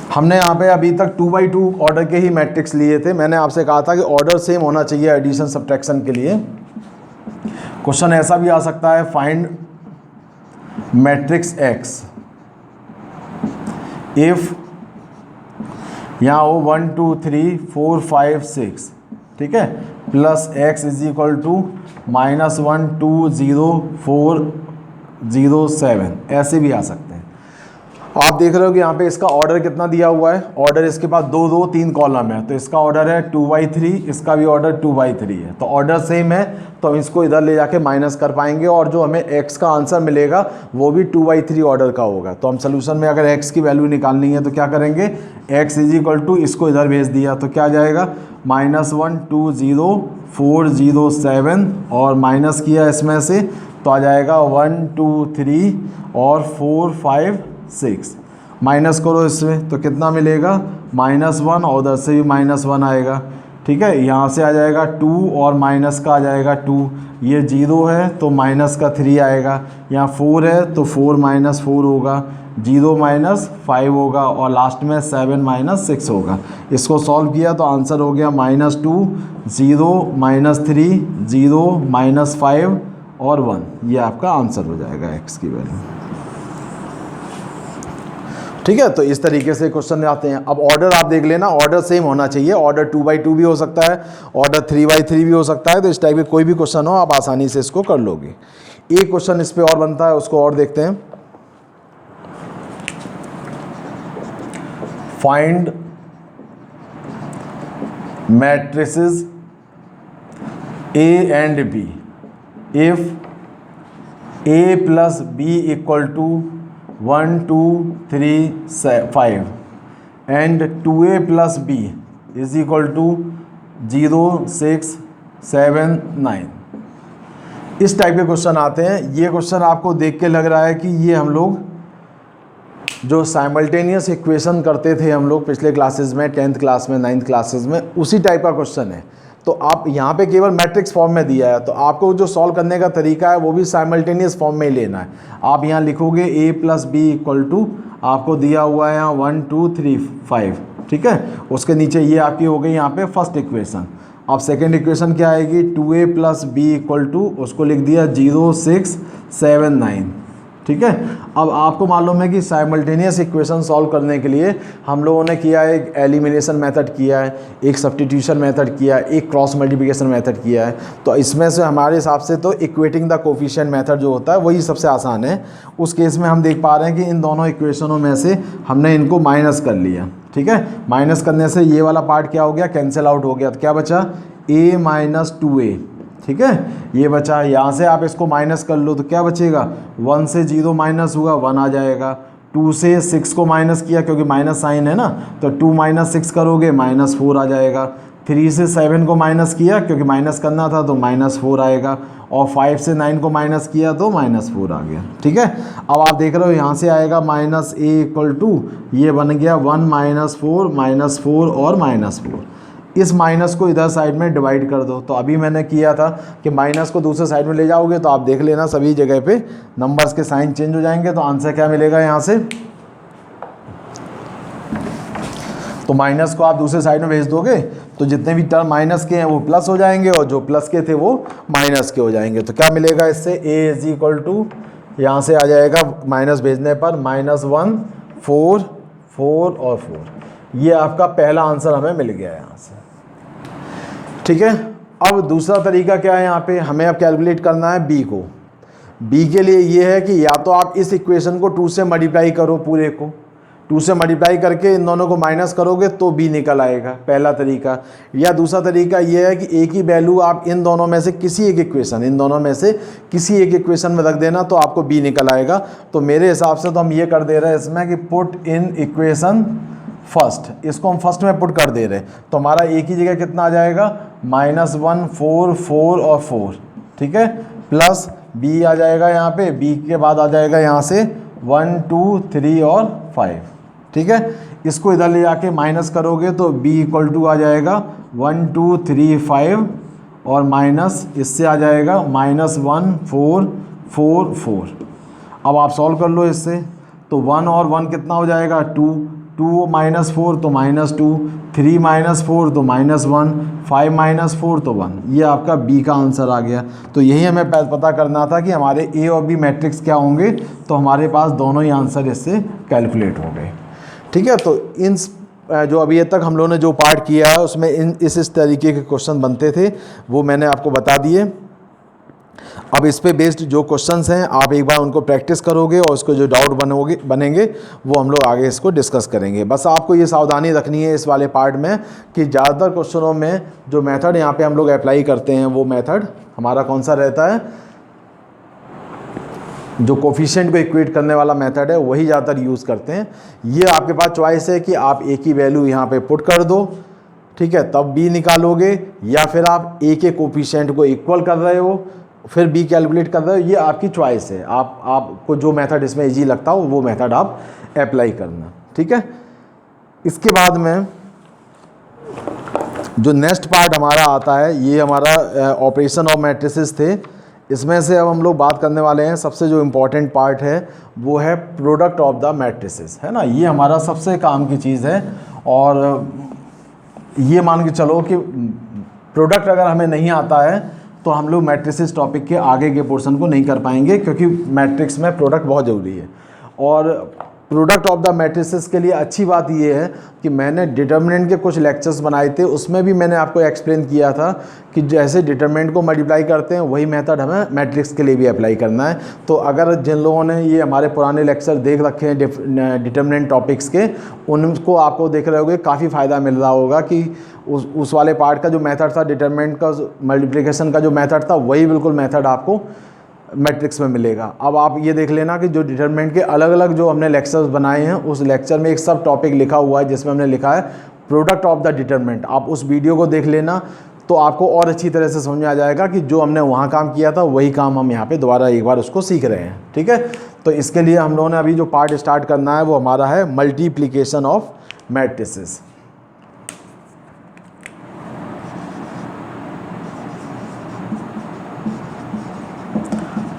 हमने यहाँ पे अभी तक 2x2 ऑर्डर के ही मैट्रिक्स लिए थे। मैंने आपसे कहा था कि ऑर्डर सेम होना चाहिए एडिशन सब्ट्रैक्शन के लिए। क्वेश्चन ऐसा भी आ सकता है, फाइंड मैट्रिक्स एक्स इफ यहाँ हो 1 2 3 4 5 6, ठीक है, plus x is equal to -1 2 0 4 0 7, ऐसे भी आ सकते हैं। आप देख रहे हो कि यहाँ पे इसका ऑर्डर कितना दिया हुआ है। ऑर्डर इसके पास 2 2 3 कॉलम है, तो इसका ऑर्डर है 2/3, इसका भी ऑर्डर 2/3 है। तो ऑर्डर सेम है तो हम इसको इधर ले जाके माइनस कर पाएंगे और जो हमें x का आंसर मिलेगा वो भी 2/3 ऑर्डर का होगा। तो हम सोल्यूशन में अगर x की वैल्यू निकालनी है तो क्या करेंगे, x इज इक्वल टू इसको इधर भेज दिया तो क्या जाएगा -1 2 0 4 0 7 और माइनस किया इसमें से तो आ जाएगा 1 2 3 और 4 5 6। माइनस करो इसमें तो कितना मिलेगा -1 और उधर से भी -1 आएगा। ठीक है, यहाँ से आ जाएगा 2 और माइनस का आ जाएगा 2, ये 0 है तो माइनस का 3 आएगा। यहाँ 4 है तो 4 - 4 होगा, 0 - 5 होगा और लास्ट में 7 - 6 होगा। इसको सॉल्व किया तो आंसर हो गया -2 0 -3 0 -5 और 1। ये आपका आंसर हो जाएगा x की वैल्यू। ठीक है, तो इस तरीके से क्वेश्चन आते हैं। अब ऑर्डर आप देख लेना, ऑर्डर सेम होना चाहिए। ऑर्डर 2/2 भी हो सकता है, ऑर्डर 3/3 भी हो सकता है। तो इस टाइप के कोई भी क्वेश्चन हो आप आसानी से इसको कर लोगे। एक क्वेश्चन इस पे और बनता है, उसको और देखते हैं। Find matrices A and B if A plus B equal to 1 2 3 5 and 2A plus B is equal to 0 6 7 9। इस टाइप के क्वेश्चन आते हैं। ये क्वेश्चन आपको देख के लग रहा है कि ये हम लोग जो साइमल्टेनियस इक्वेशन करते थे हम लोग पिछले क्लासेस में, 10th क्लास में, 9th क्लासेस में, उसी टाइप का क्वेश्चन है। तो आप यहाँ पे केवल मैट्रिक्स फॉर्म में दिया है, तो आपको जो सॉल्व करने का तरीका है वो भी साइमल्टेनियस फॉर्म में ही लेना है। आप यहाँ लिखोगे A plus b equal to, आपको दिया हुआ है यहाँ 1 2 3 5, ठीक है। उसके नीचे ये आपकी हो गई यहाँ पे फर्स्ट इक्वेशन। अब सेकेंड इक्वेशन क्या आएगी, 2A plus b equal to, उसको लिख दिया 0 6 7 9, ठीक है। अब आपको मालूम है कि साइमल्टेनियस इक्वेशन सॉल्व करने के लिए हम लोगों ने किया है, एक एलिमिनेशन मेथड किया है, एक सब्स्टिट्यूशन मेथड किया है, एक क्रॉस मल्टीप्लिकेशन मेथड किया है। तो इसमें से हमारे हिसाब से तो इक्वेटिंग द कोफिशिएंट मेथड जो होता है वही सबसे आसान है। उस केस में हम देख पा रहे हैं कि इन दोनों इक्वेशनों में से हमने इनको माइनस कर लिया, ठीक है। माइनस करने से ये वाला पार्ट क्या हो गया, कैंसिल आउट हो गया। तो क्या बचा, A माइनस 2A, ठीक है, ये बचा। यहाँ से आप इसको माइनस कर लो तो क्या बचेगा, 1 से 0 माइनस हुआ 1 आ जाएगा। 2 से 6 को माइनस किया क्योंकि माइनस साइन है ना, तो 2 माइनस 6 करोगे -4 आ जाएगा। 3 से 7 को माइनस किया क्योंकि माइनस करना था तो -4 आएगा। और 5 से 9 को माइनस किया तो -4 आ गया, ठीक है। अब आप देख रहे हो यहाँ से आएगा -A इक्वल टू, ये बन गया 1 -4 और -4। इस माइनस को इधर साइड में डिवाइड कर दो। तो अभी मैंने किया था कि माइनस को दूसरे साइड में ले जाओगे तो आप देख लेना सभी जगह पे नंबर्स के साइन चेंज हो जाएंगे। तो आंसर क्या मिलेगा यहाँ से, तो माइनस को आप दूसरे साइड में भेज दोगे तो जितने भी टर्म माइनस के हैं वो प्लस हो जाएंगे और जो प्लस के थे वो माइनस के हो जाएंगे। तो क्या मिलेगा इससे, A इज इक्वल टू, यहाँ से आ जाएगा माइनस भेजने पर -1 4 4 और 4। ये आपका पहला आंसर हमें मिल गया यहाँ से, ठीक है। अब दूसरा तरीका क्या है, यहाँ पे हमें अब कैलकुलेट करना है B को। B के लिए ये है कि या तो आप इस इक्वेशन को 2 से मल्टीप्लाई करो, पूरे को 2 से मल्टीप्लाई करके इन दोनों को माइनस करोगे तो B निकल आएगा, पहला तरीका। या दूसरा तरीका ये है कि A की वैल्यू आप इन दोनों में से किसी एक इक्वेशन, इन दोनों में से किसी एक इक्वेशन में रख देना तो आपको B निकल आएगा। तो मेरे हिसाब से तो हम ये कर दे रहे हैं इसमें कि पुट इन इक्वेशन फर्स्ट, इसको हम फर्स्ट में पुट कर दे रहे हैं। तो हमारा A की जगह कितना आ जाएगा, -1 4 4 और 4, ठीक है, प्लस B आ जाएगा यहाँ पे। B के बाद आ जाएगा यहाँ से 1 2 3 और 5, ठीक है। इसको इधर ले जाके माइनस करोगे तो B इक्वल टू आ जाएगा 1 2 3 5 और माइनस इससे आ जाएगा -1 4 4 4। अब आप सॉल्व कर लो इससे, तो 1 और 1 कितना हो जाएगा, 2 2 -4 तो -2, 3 -4 तो -1, 5 -4 तो 1। ये आपका B का आंसर आ गया। तो यही हमें पता करना था कि हमारे A और B मैट्रिक्स क्या होंगे, तो हमारे पास दोनों ही आंसर इससे कैलकुलेट हो गए, ठीक है। तो इन जो अभी तक हम लोगों ने जो पार्ट किया है उसमें इस तरीके के क्वेश्चन बनते थे, वो मैंने आपको बता दिए। अब इस पे बेस्ड जो क्वेश्चंस हैं आप एक बार उनको प्रैक्टिस करोगे और उसको जो डाउट बनेंगे वो हम लोग आगे इसको डिस्कस करेंगे। बस आपको ये सावधानी रखनी है इस वाले पार्ट में कि ज़्यादातर क्वेश्चनों में जो मेथड यहाँ पे हम लोग अप्लाई करते हैं वो मेथड हमारा कौन सा रहता है, जो कोफिशिएंट को इक्वेट करने वाला मेथड है वही ज़्यादातर यूज़ करते हैं। ये आपके पास चॉइस है कि आप A की वैल्यू यहाँ पे पुट कर दो, ठीक है, तब B निकालोगे, या फिर आप A के कोफिशिएंट को इक्वल कर रहे हो फिर B कैलकुलेट कर रहे हो, ये आपकी चॉइस है। आपको जो मेथड इसमें इजी लगता हो वो मेथड आप अप्लाई करना, ठीक है। इसके बाद में जो नेक्स्ट पार्ट हमारा आता है ये हमारा ऑपरेशन ऑफ मैट्रिसेस थे। इसमें से अब हम लोग बात करने वाले हैं, सबसे जो इम्पोर्टेंट पार्ट है वो है प्रोडक्ट ऑफ द मैट्रिसेस, है ना। ये हमारा सबसे काम की चीज़ है और ये मान के चलो कि प्रोडक्ट अगर हमें नहीं आता है तो हम लोग मैट्रिसेस टॉपिक के आगे के पोर्शन को नहीं कर पाएंगे, क्योंकि मैट्रिक्स में प्रोडक्ट बहुत ज़रूरी है। और प्रोडक्ट ऑफ द मैट्रिसेस के लिए अच्छी बात ये है कि मैंने डिटर्मिनेंट के कुछ लेक्चर्स बनाए थे, उसमें भी मैंने आपको एक्सप्लेन किया था कि जैसे डिटर्मिनेंट को मल्टीप्लाई करते हैं वही मेथड हमें मैट्रिक्स के लिए भी अप्लाई करना है। तो अगर जिन लोगों ने ये हमारे पुराने लेक्चर देख रखे हैं डिटर्मिनेंट टॉपिक्स के, उनको आपको देख रहे होगे काफ़ी फ़ायदा मिल रहा होगा कि उस वाले पार्ट का जो मेथड था डिटर्मिनेंट का मल्टीप्लिकेशन का जो मेथड था वही बिल्कुल मेथड आपको मैट्रिक्स में मिलेगा। अब आप ये देख लेना कि जो डिटरमिनेंट के अलग अलग जो हमने लेक्चर्स बनाए हैं उस लेक्चर में एक सब टॉपिक लिखा हुआ है जिसमें हमने लिखा है प्रोडक्ट ऑफ द डिटरमिनेंट। आप उस वीडियो को देख लेना तो आपको और अच्छी तरह से समझ में आ जाएगा कि जो हमने वहाँ काम किया था वही काम हम यहाँ पे दोबारा एक बार उसको सीख रहे हैं। ठीक है, तो इसके लिए हम लोगों ने अभी जो पार्ट स्टार्ट करना है वो हमारा है multiplication of matrices.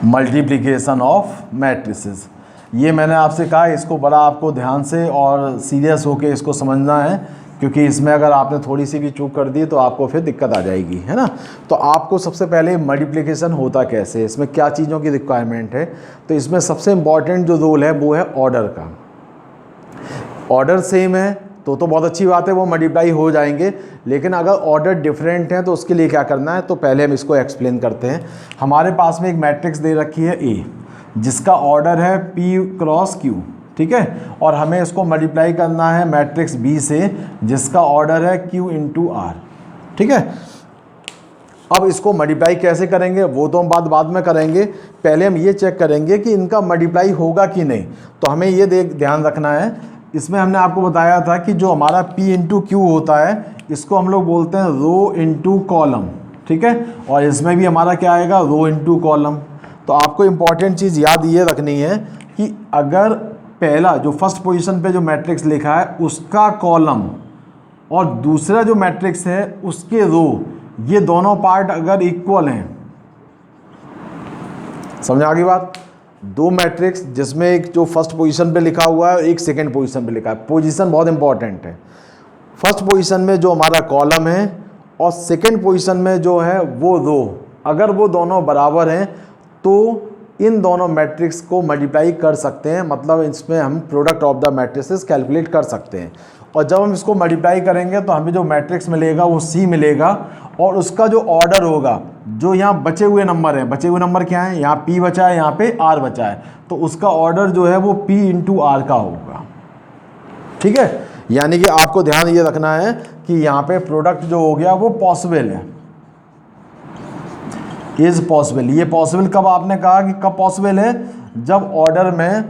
Multiplication of matrices, ये मैंने आपसे कहा इसको बड़ा आपको ध्यान से और सीरियस होके इसको समझना है, क्योंकि इसमें अगर आपने थोड़ी सी भी चूक कर दी तो आपको फिर दिक्कत आ जाएगी, है ना। तो आपको सबसे पहले मल्टीप्लिकेशन होता कैसे है, इसमें क्या चीज़ों की रिक्वायरमेंट है। तो इसमें सबसे इम्पॉर्टेंट जो रोल है वो है ऑर्डर का। ऑर्डर सेम है तो बहुत अच्छी बात है, वो मल्टीप्लाई हो जाएंगे। लेकिन अगर ऑर्डर डिफरेंट है तो उसके लिए क्या करना है, तो पहले हम इसको एक्सप्लेन करते हैं। हमारे पास में एक मैट्रिक्स दे रखी है ए, जिसका ऑर्डर है P क्रॉस Q, ठीक है, और हमें इसको मल्टीप्लाई करना है मैट्रिक्स B से जिसका ऑर्डर है Q इंटू R, ठीक है। अब इसको मल्टीप्लाई कैसे करेंगे वो तो हम बाद में करेंगे, पहले हम ये चेक करेंगे कि इनका मल्टीप्लाई होगा कि नहीं। तो हमें ये ध्यान रखना है, इसमें हमने आपको बताया था कि जो हमारा P इंटू क्यू होता है इसको हम लोग बोलते हैं रो इंटू कॉलम, ठीक है, और इसमें भी हमारा क्या आएगा, रो इंटू कॉलम। तो आपको इम्पॉर्टेंट चीज़ याद ये रखनी है कि अगर पहला जो फर्स्ट पोजीशन पे जो मैट्रिक्स लिखा है उसका कॉलम और दूसरा जो मैट्रिक्स है उसके रो, ये दोनों पार्ट अगर इक्वल हैं, समझ आ गई बात। दो मैट्रिक्स जिसमें एक जो फर्स्ट पोजीशन पे लिखा हुआ है और एक सेकंड पोजीशन पे लिखा है, पोजीशन बहुत इंपॉर्टेंट है। फर्स्ट पोजीशन में जो हमारा कॉलम है और सेकंड पोजीशन में जो है वो रो, अगर वो दोनों बराबर हैं तो इन दोनों मैट्रिक्स को मल्टीप्लाई कर सकते हैं, मतलब इसमें हम product of the matrices calculate कर सकते हैं। और जब हम इसको मल्टीप्लाई करेंगे तो हमें जो मैट्रिक्स मिलेगा वो C मिलेगा, और उसका जो ऑर्डर होगा, जो यहाँ बचे हुए नंबर हैं, बचे हुए नंबर क्या हैं, यहाँ P बचा है, यहाँ पे R बचा है, तो उसका ऑर्डर जो है वो P इंटू R का होगा, ठीक है। यानी कि आपको ध्यान ये रखना है कि यहाँ पे प्रोडक्ट जो हो गया वो पॉसिबल है, इज पॉसिबल। ये पॉसिबल कब आपने कहा कि कब पॉसिबल है, जब ऑर्डर में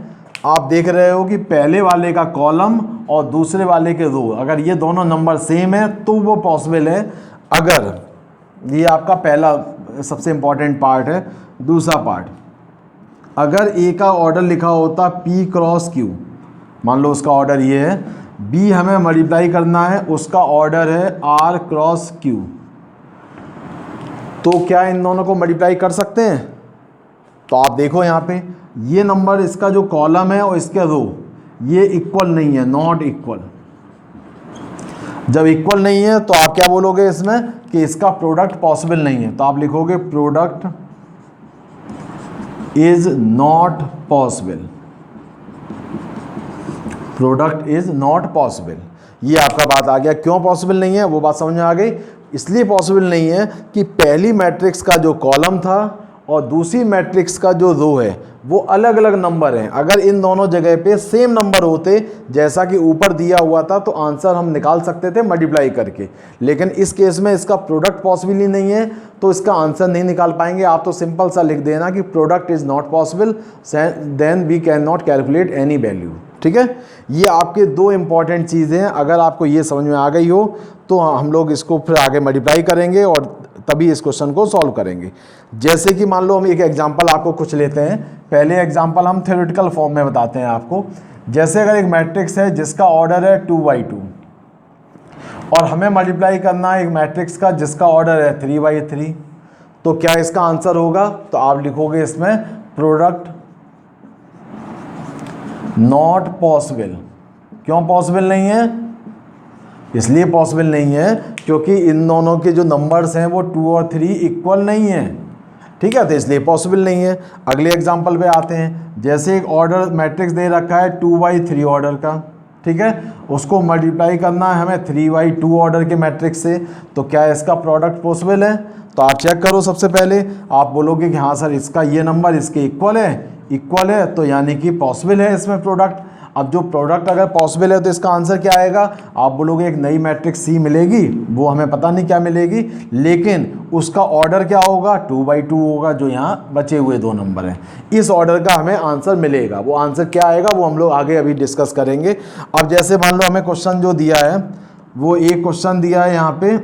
आप देख रहे हो कि पहले वाले का कॉलम और दूसरे वाले के रो, अगर ये दोनों नंबर सेम है तो वो पॉसिबल है। अगर ये आपका पहला सबसे इम्पॉर्टेंट पार्ट है। दूसरा पार्ट, अगर ए का ऑर्डर लिखा होता P क्रॉस Q, मान लो उसका ऑर्डर ये है, B हमें मल्टीप्लाई करना है, उसका ऑर्डर है R क्रॉस Q, तो क्या इन दोनों को मल्टीप्लाई कर सकते हैं। तो आप देखो यहाँ पे ये नंबर, इसका जो कॉलम है और इसके रो, ये इक्वल नहीं है, नॉट इक्वल। जब इक्वल नहीं है तो आप क्या बोलोगे इसमें कि इसका प्रोडक्ट पॉसिबल नहीं है, तो आप लिखोगे product is not possible, product is not possible. ये आपका बात आ गया, क्यों पॉसिबल नहीं है वो बात समझ में आ गई। इसलिए पॉसिबल नहीं है कि पहली मैट्रिक्स का जो कॉलम था और दूसरी मैट्रिक्स का जो रो है वो अलग अलग नंबर हैं। अगर इन दोनों जगह पे सेम नंबर होते जैसा कि ऊपर दिया हुआ था तो आंसर हम निकाल सकते थे मल्टीप्लाई करके, लेकिन इस केस में इसका प्रोडक्ट पॉसिबल ही नहीं है तो इसका आंसर नहीं निकाल पाएंगे। आप तो सिंपल सा लिख देना कि product is not possible, then we can not calculate any value, ठीक है। ये आपके दो इंपॉर्टेंट चीज़ें हैं, अगर आपको ये समझ में आ गई हो तो हम लोग इसको फिर आगे मल्टीप्लाई करेंगे और तभी इस क्वेश्चन को सॉल्व करेंगे। जैसे कि मान लो हम एक एग्जांपल आपको कुछ लेते हैं, पहले एग्जांपल हम थ्योरेटिकल फॉर्म में बताते हैं आपको। जैसे अगर एक मैट्रिक्स है जिसका ऑर्डर है 2/2 और हमें मल्टीप्लाई करना है एक मैट्रिक्स का जिसका ऑर्डर है 3/3, तो क्या इसका आंसर होगा। तो आप लिखोगे इसमें प्रोडक्ट नॉट पॉसिबल। क्यों पॉसिबल नहीं है, इसलिए पॉसिबल नहीं है क्योंकि इन दोनों के जो नंबर्स हैं वो 2 और 3 इक्वल नहीं है, ठीक है, तो इसलिए पॉसिबल नहीं है। अगले एग्जांपल पे आते हैं। जैसे एक ऑर्डर मैट्रिक्स दे रखा है 2/3 ऑर्डर का, ठीक है, उसको मल्टीप्लाई करना है हमें 3/2 ऑर्डर के मैट्रिक्स से, तो क्या इसका प्रोडक्ट पॉसिबल है? तो आप चेक करो। सबसे पहले आप बोलोगे कि हाँ सर इसका ये नंबर इसके इक्वल है, तो यानी कि पॉसिबल है इसमें प्रोडक्ट। अब जो प्रोडक्ट अगर पॉसिबल है तो इसका आंसर क्या आएगा? आप बोलोगे एक नई मैट्रिक्स सी मिलेगी, वो हमें पता नहीं क्या मिलेगी, लेकिन उसका ऑर्डर क्या होगा? 2/2 होगा, जो यहाँ बचे हुए 2 नंबर हैं। इस ऑर्डर का हमें आंसर मिलेगा। वो आंसर क्या आएगा वो हम लोग आगे अभी डिस्कस करेंगे। अब जैसे मान लो हमें क्वेश्चन जो दिया है, वो एक क्वेश्चन दिया है यहाँ पे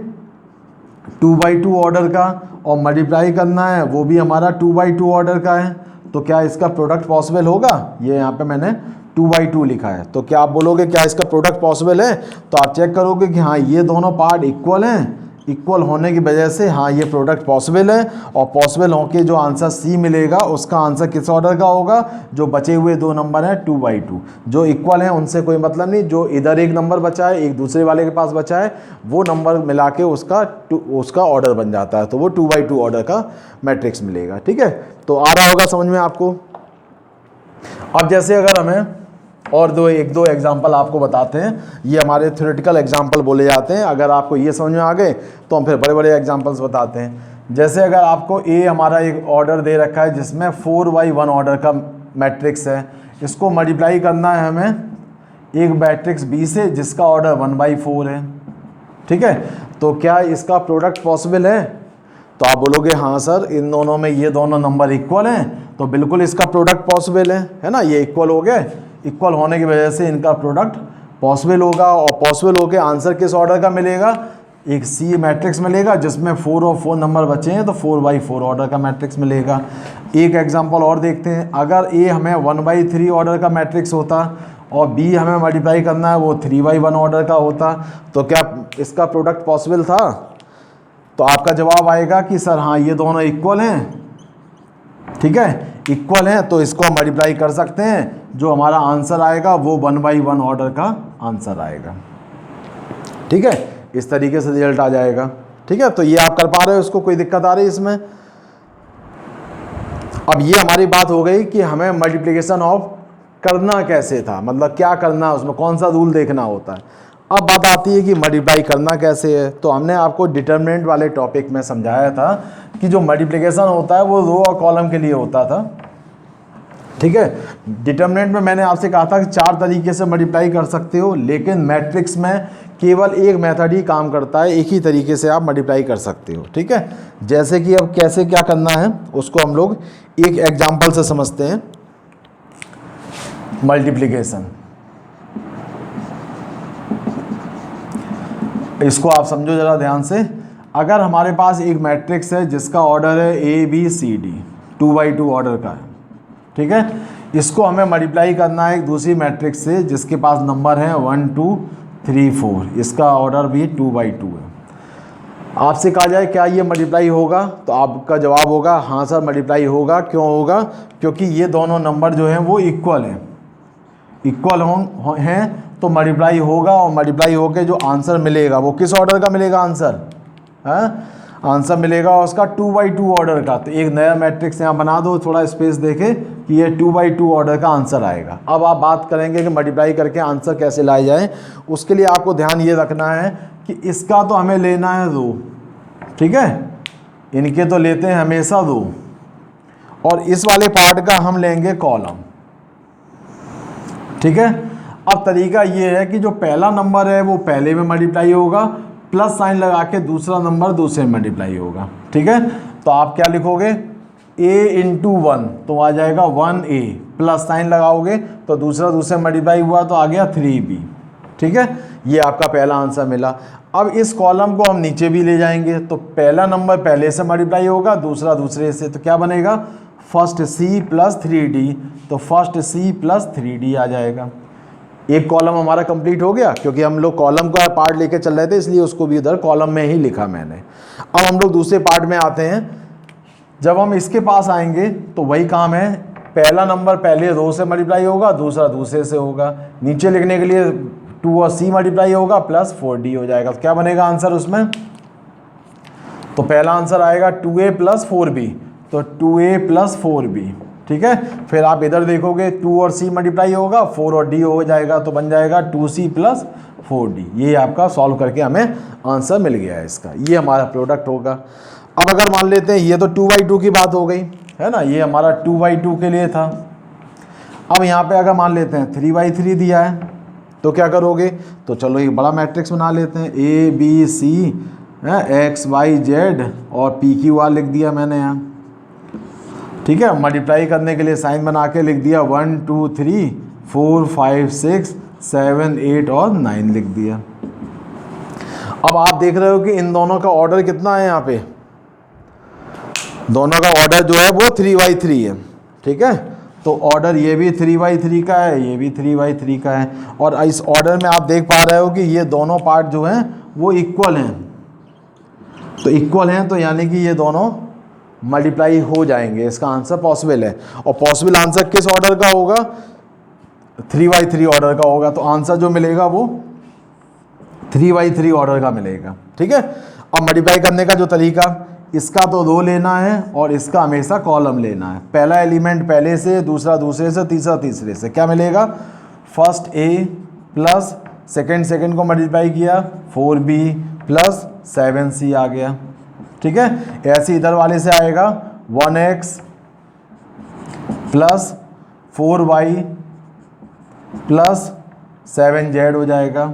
2/2 ऑर्डर का, और मल्टीप्लाई करना है वो भी हमारा 2/2 ऑर्डर का है, तो क्या इसका प्रोडक्ट पॉसिबल होगा? ये यहाँ पे मैंने 2/2 लिखा है, तो क्या आप बोलोगे क्या इसका प्रोडक्ट पॉसिबल है? तो आप चेक करोगे कि हाँ ये दोनों पार्ट इक्वल हैं, इक्वल होने की वजह से हाँ ये प्रोडक्ट पॉसिबल है, और पॉसिबल होके जो आंसर सी मिलेगा उसका आंसर किस ऑर्डर का होगा? जो बचे हुए 2 नंबर हैं 2/2, जो इक्वल हैं उनसे कोई मतलब नहीं, जो इधर एक नंबर बचा है एक दूसरे वाले के पास बचा है, वो नंबर मिला के उसका ऑर्डर बन जाता है, तो वो 2/2 ऑर्डर का मैट्रिक्स मिलेगा। ठीक है, तो आ रहा होगा समझ में आपको। अब जैसे अगर हमें और एक दो एग्जाम्पल आपको बताते हैं, ये हमारे थ्योरेटिकल एग्जाम्पल बोले जाते हैं। अगर आपको ये समझ में आ गए तो हम फिर बड़े बड़े एग्जाम्पल्स बताते हैं। जैसे अगर आपको ए हमारा एक ऑर्डर दे रखा है जिसमें 4/1 ऑर्डर का मैट्रिक्स है, इसको मल्टीप्लाई करना है हमें एक मैट्रिक्स बी से जिसका ऑर्डर 1/4 है। ठीक है, तो क्या इसका प्रोडक्ट पॉसिबल है? तो आप बोलोगे हाँ सर इन दोनों में ये दोनों नंबर इक्वल हैं, तो बिल्कुल इसका प्रोडक्ट पॉसिबल है ना, ये इक्वल हो गए, इक्वल होने की वजह से इनका प्रोडक्ट पॉसिबल होगा। और पॉसिबल होके आंसर किस ऑर्डर का मिलेगा? एक सी मैट्रिक्स मिलेगा जिसमें 4 और 4 नंबर बचे हैं, तो 4/4 ऑर्डर का मैट्रिक्स मिलेगा। एक एग्जांपल और देखते हैं। अगर ए हमें 1/3 ऑर्डर का मैट्रिक्स होता और बी हमें मल्टीप्लाई करना है वो 3/1 ऑर्डर का होता, तो क्या इसका प्रोडक्ट पॉसिबल था? तो आपका जवाब आएगा कि सर हाँ ये दोनों इक्वल हैं। ठीक है, इक्वल हैं तो इसको हम मल्टीप्लाई कर सकते हैं, जो हमारा आंसर आएगा वो 1/1 ऑर्डर का आंसर आएगा। ठीक है, इस तरीके से रिजल्ट आ जाएगा। ठीक है, तो ये आप कर पा रहे हो, इसको कोई दिक्कत आ रही है इसमें? अब ये हमारी बात हो गई कि हमें मल्टीप्लिकेशन ऑफ करना कैसे था, मतलब क्या करना है उसमें, कौन सा रूल देखना होता है। अब बात आती है कि मल्टीप्लाई करना कैसे है। तो हमने आपको डिटर्मिनेंट वाले टॉपिक में समझाया था कि जो मल्टीप्लिकेशन होता है वो रो और कॉलम के लिए होता था। ठीक है, डिटर्मिनेंट में मैंने आपसे कहा था कि 4 तरीके से मल्टीप्लाई कर सकते हो, लेकिन मैट्रिक्स में केवल एक मेथड ही काम करता है, एक ही तरीके से आप मल्टीप्लाई कर सकते हो। ठीक है, जैसे कि अब कैसे क्या करना है उसको हम लोग एक एग्जाम्पल से समझते हैं। मल्टीप्लिकेशन, इसको आप समझो ज़रा ध्यान से। अगर हमारे पास एक मैट्रिक्स है जिसका ऑर्डर है ABCD, 2/2 ऑर्डर का है। ठीक है, इसको हमें मल्टीप्लाई करना है एक दूसरी मैट्रिक्स से जिसके पास नंबर है 1 2 3 4, इसका ऑर्डर भी 2/2 है। आपसे कहा जाए क्या ये मल्टीप्लाई होगा, तो आपका जवाब होगा हाँ सर मल्टीप्लाई होगा। क्यों होगा? क्योंकि ये दोनों नंबर जो हैं वो इक्वल हैं, इक्वल हैं तो मल्टीप्लाई होगा, और मल्टीप्लाई होके जो आंसर मिलेगा वो किस ऑर्डर का मिलेगा आंसर? आंसर मिलेगा उसका 2/2 ऑर्डर का। तो एक नया मैट्रिक्स यहाँ बना दो, थोड़ा स्पेस देके कि ये 2/2 ऑर्डर का आंसर आएगा। अब आप बात करेंगे कि मल्टीप्लाई करके आंसर कैसे लाए जाए। उसके लिए आपको ध्यान ये रखना है कि इसका तो हमें लेना है 2, ठीक है, इनके तो लेते हैं हमेशा 2, और इस वाले पार्ट का हम लेंगे कॉलम। ठीक है, अब तरीका ये है कि जो पहला नंबर है वो पहले में मल्टीप्लाई होगा, प्लस साइन लगा के दूसरा नंबर दूसरे में मल्टीप्लाई होगा। ठीक है, तो आप क्या लिखोगे? a × 1 तो आ जाएगा 1a, प्लस साइन लगाओगे तो दूसरा दूसरे में मल्टीप्लाई हुआ तो आ गया 3b। ठीक है, ये आपका पहला आंसर मिला। अब इस कॉलम को हम नीचे भी ले जाएंगे, तो पहला नंबर पहले से मल्टीप्लाई होगा, दूसरा दूसरे से, तो क्या बनेगा? फर्स्ट c + 3d, तो फर्स्ट c + 3d आ जाएगा। एक कॉलम हमारा कंप्लीट हो गया, क्योंकि हम लोग कॉलम का पार्ट लेके चल रहे थे इसलिए उसको भी उधर कॉलम में ही लिखा मैंने। अब हम लोग दूसरे पार्ट में आते हैं। जब हम इसके पास आएंगे तो वही काम है, पहला नंबर पहले रो से मल्टीप्लाई होगा, दूसरा दूसरे से होगा। नीचे लिखने के लिए 2 और c मल्टीप्लाई होगा प्लस 4d हो जाएगा। तो क्या बनेगा आंसर उसमें? तो पहला आंसर आएगा 2a + 4b। तो 2a प्लस 4b, ठीक है। फिर आप इधर देखोगे 2 और c मल्टीप्लाई होगा, 4 और d हो जाएगा, तो बन जाएगा 2c प्लस 4d। ये आपका सॉल्व करके हमें आंसर मिल गया है इसका, ये हमारा प्रोडक्ट होगा। अब अगर मान लेते हैं ये तो 2/2 की बात हो गई है ना, ये हमारा 2/2 के लिए था। अब यहाँ पे अगर मान लेते हैं 3/3 दिया है तो क्या करोगे, तो चलो एक बड़ा मैट्रिक्स बना लेते हैं, a b c x y z और p q r लिख दिया मैंने यहाँ, ठीक है। मल्टीप्लाई करने के लिए साइन बना के लिख दिया 1 2 3 4 5 6 7 8 और 9 लिख दिया। अब आप देख रहे हो कि इन दोनों का ऑर्डर कितना है, यहाँ पे दोनों का ऑर्डर जो है वो 3/3 है, ठीक है। तो ऑर्डर ये भी 3/3 का है, ये भी 3/3 का है, और इस ऑर्डर में आप देख पा रहे हो कि ये दोनों पार्ट जो हैं वो इक्वल हैं, तो इक्वल हैं, तो यानी कि ये दोनों मल्टीप्लाई हो जाएंगे, इसका आंसर पॉसिबल है। और पॉसिबल आंसर किस ऑर्डर का होगा, 3/3 ऑर्डर का होगा, तो आंसर जो मिलेगा वो 3/3 ऑर्डर का मिलेगा, ठीक है। अब मल्टीप्लाई करने का जो तरीका, इसका तो 2 लेना है और इसका हमेशा कॉलम लेना है, पहला एलिमेंट पहले से, दूसरा दूसरे से, तीसरा तीसरे से। क्या मिलेगा, फर्स्ट a प्लस सेकेंड को मल्टीप्लाई किया 4b प्लस 7c आ गया, ठीक है। ऐसे इधर वाले से आएगा 1x plus 4y plus 7z हो जाएगा,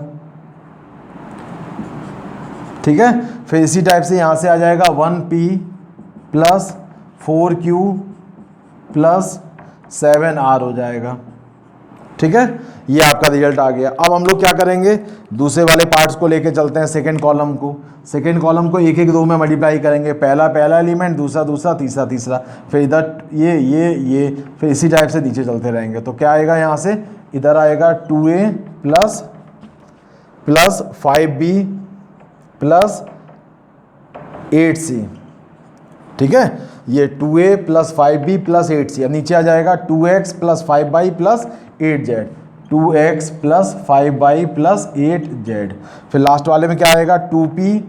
ठीक है। फिर इसी टाइप से यहाँ से आ जाएगा 1p plus 4q plus 7r हो जाएगा, ठीक है। ये आपका रिजल्ट आ गया। अब हम लोग क्या करेंगे, दूसरे वाले पार्ट्स को लेके चलते हैं, सेकंड कॉलम को। सेकंड कॉलम को 1 1 2 में मल्टीप्लाई करेंगे, पहला एलिमेंट, दूसरा दूसरा, तीसरा तीसरा, फिर इधर ये, फिर इसी टाइप से नीचे चलते रहेंगे। तो क्या आएगा, यहाँ से इधर आएगा 2a plus 5b plus 8c, ठीक है। ये 2a plus 5b plus 8c, अब नीचे आ जाएगा 2x plus 5y plus 8z, 2x plus 5y plus 8z। फिर लास्ट वाले में क्या आएगा, 2p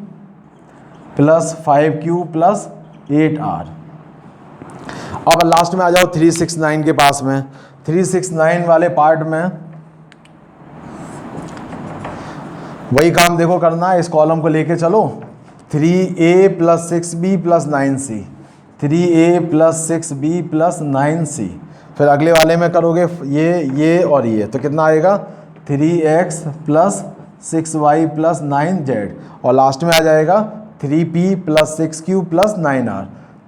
plus 5q plus 8r। अब लास्ट में आ जाओ 369 के पास में। 369 वाले पार्ट में वही काम देखो करना है, इस कॉलम को लेके चलो, 3a plus 6b plus 9c, 3a plus 6b plus 9c। फिर अगले वाले में करोगे ये और ये, तो कितना आएगा, 3x plus 6y plus 9z, और लास्ट में आ जाएगा 3p plus 6q plus 9r,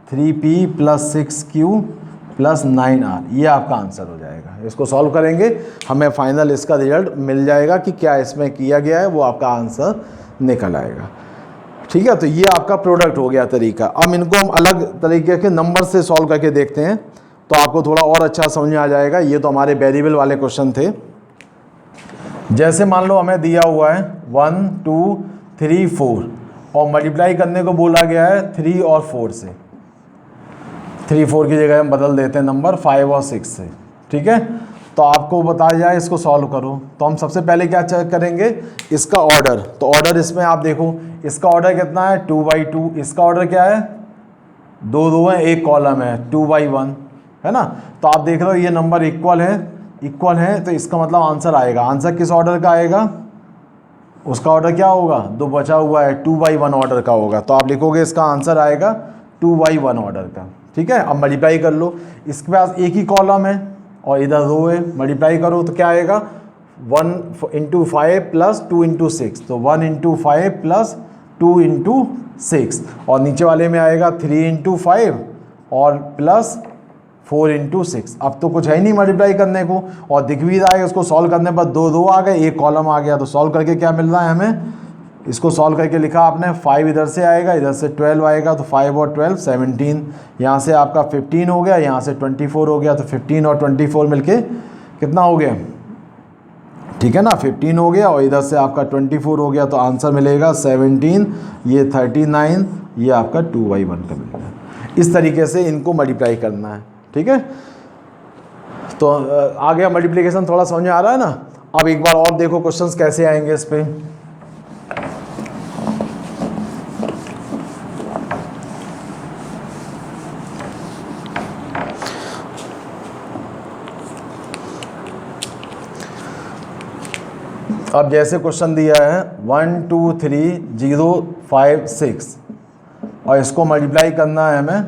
3p plus 6q plus 9r। ये आपका आंसर हो जाएगा। इसको सॉल्व करेंगे, हमें फाइनल इसका रिजल्ट मिल जाएगा कि क्या इसमें किया गया है, वो आपका आंसर निकल आएगा, ठीक है। तो ये आपका प्रोडक्ट हो गया तरीका। अब इनको हम अलग तरीके के नंबर से सॉल्व करके देखते हैं, तो आपको थोड़ा और अच्छा समझ में आ जाएगा। ये तो हमारे वेरिएबल वाले क्वेश्चन थे। जैसे मान लो हमें दिया हुआ है 1 2 3 4 और मल्टीप्लाई करने को बोला गया है 3 और 4 से। 3 4 की जगह हम बदल देते हैं नंबर 5 और 6 से, ठीक है। तो आपको बताया जाए इसको सॉल्व करो, तो हम सबसे पहले क्या चेक करेंगे, इसका ऑर्डर। तो ऑर्डर इसमें आप देखो, इसका ऑर्डर कितना है, 2/2। इसका ऑर्डर क्या है, 2 2 है, एक कॉलम है, 2/1 है ना। तो आप देख रहे हो ये नंबर इक्वल है, तो इसका मतलब आंसर आएगा। आंसर किस ऑर्डर का आएगा, उसका ऑर्डर क्या होगा, जो बचा हुआ है 2/1 ऑर्डर का होगा। तो आप लिखोगे इसका आंसर आएगा 2/1 ऑर्डर का, ठीक है। अब मल्टीप्लाई कर लो, इसके पास एक ही कॉलम है और इधर 2 है, मल्टीप्लाई करो तो क्या आएगा, 1 × 5 प्लस 2 × 6, तो 1 × 5 प्लस 2 × 6, और नीचे वाले में आएगा 3 × 5 और प्लस 4 × 6। अब तो कुछ है नहीं मल्टीप्लाई करने को, और दिख भी रहा है उसको सॉल्व करने पर 2 2 आ गए, एक कॉलम आ गया। तो सॉल्व करके क्या मिल रहा है हमें, इसको सॉल्व करके लिखा आपने 5 इधर से आएगा, इधर से 12 आएगा, तो 5 और 12 17, यहाँ से आपका 15 हो गया, यहाँ से 24 हो गया, तो 15 और 24 मिलके कितना हो गया, ठीक है ना, 15 हो गया, और इधर से आपका 24 हो गया, तो आंसर मिलेगा 17, ये 39, ये आपका 2/1 का मिलेगा। इस तरीके से इनको मल्टीप्लाई करना है, ठीक है। तो आ गया मल्टीप्लिकेशन, थोड़ा समझ में आ रहा है ना। अब एक बार और देखो क्वेश्चंस कैसे आएंगे इस पे। अब जैसे क्वेश्चन दिया है 1 2 3 0 5 6 और इसको मल्टीप्लाई करना है हमें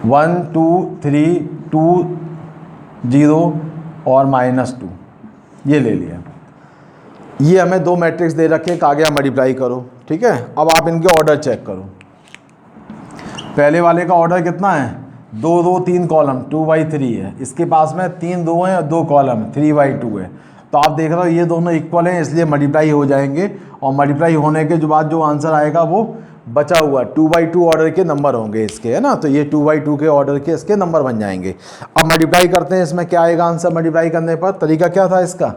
1 2 3 2 0 और -2, ये ले लिया। ये हमें दो मैट्रिक्स दे रखे, एक आगे मल्टीप्लाई करो, ठीक है। अब आप इनके ऑर्डर चेक करो। पहले वाले का ऑर्डर कितना है, 2 2 3 कॉलम 2/3 है। इसके पास में 3 2 हैं और 2 कॉलम 3/2 है। तो आप देख रहे हो ये दोनों इक्वल हैं, इसलिए मल्टीप्लाई हो जाएंगे और मल्टीप्लाई होने के बाद जो आंसर आएगा वो बचा हुआ 2/2 ऑर्डर के नंबर होंगे इसके, है ना। तो ये 2/2 के ऑर्डर के इसके नंबर बन जाएंगे। अब मल्टीप्लाई करते हैं, इसमें क्या आएगा आंसर मल्टीप्लाई करने पर। तरीका क्या था इसका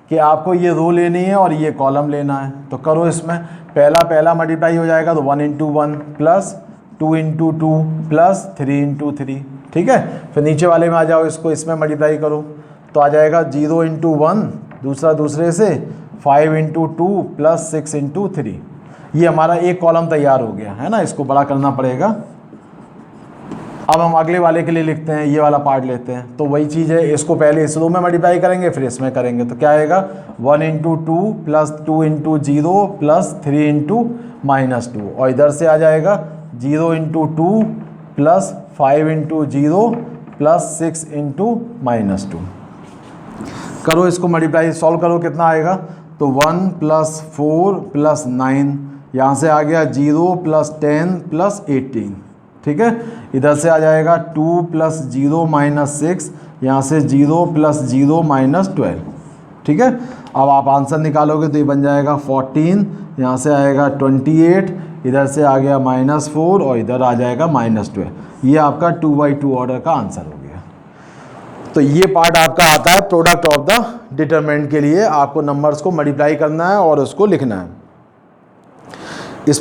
कि आपको ये रो लेनी है और ये कॉलम लेना है। तो करो, इसमें पहला मल्टीप्लाई हो जाएगा तो 1 × 1 प्लस 2 × 2 प्लस 3 × 3, ठीक है। फिर नीचे वाले में आ जाओ, इसको इसमें मल्टीप्लाई करो तो आ जाएगा 0 × 1 दूसरा दूसरे से 5 × 2 प्लस 6 × 3। ये हमारा एक कॉलम तैयार हो गया है ना, इसको बड़ा करना पड़ेगा। अब हम अगले वाले के लिए लिखते हैं, ये वाला पार्ट लेते हैं। तो वही चीज़ है, इसको पहले इस रो में मल्टीप्लाई करेंगे फिर इसमें करेंगे। तो क्या आएगा 1 × 2 प्लस 2 × 0 प्लस 3 × -2 और इधर से आ जाएगा 0 × 2 प्लस 5 × 0 प्लस 6 × -2। करो इसको मल्टीप्लाई, सॉल्व करो, कितना आएगा। तो 1 + 4 + 9, यहाँ से आ गया 0 + 10 + 18, ठीक है। इधर से आ जाएगा 2 + 0 - 6, यहाँ से 0 + 0 - 12, ठीक है। अब आप आंसर निकालोगे तो ये बन जाएगा 14, यहाँ से आएगा 28, इधर से आ गया -4 और इधर आ जाएगा -12। ये आपका 2/2 ऑर्डर का आंसर हो गया। तो ये पार्ट आपका आता है प्रोडक्ट ऑफ द डिटरमिनेंट के लिए। आपको नंबर्स को मल्टीप्लाई करना है और उसको लिखना है।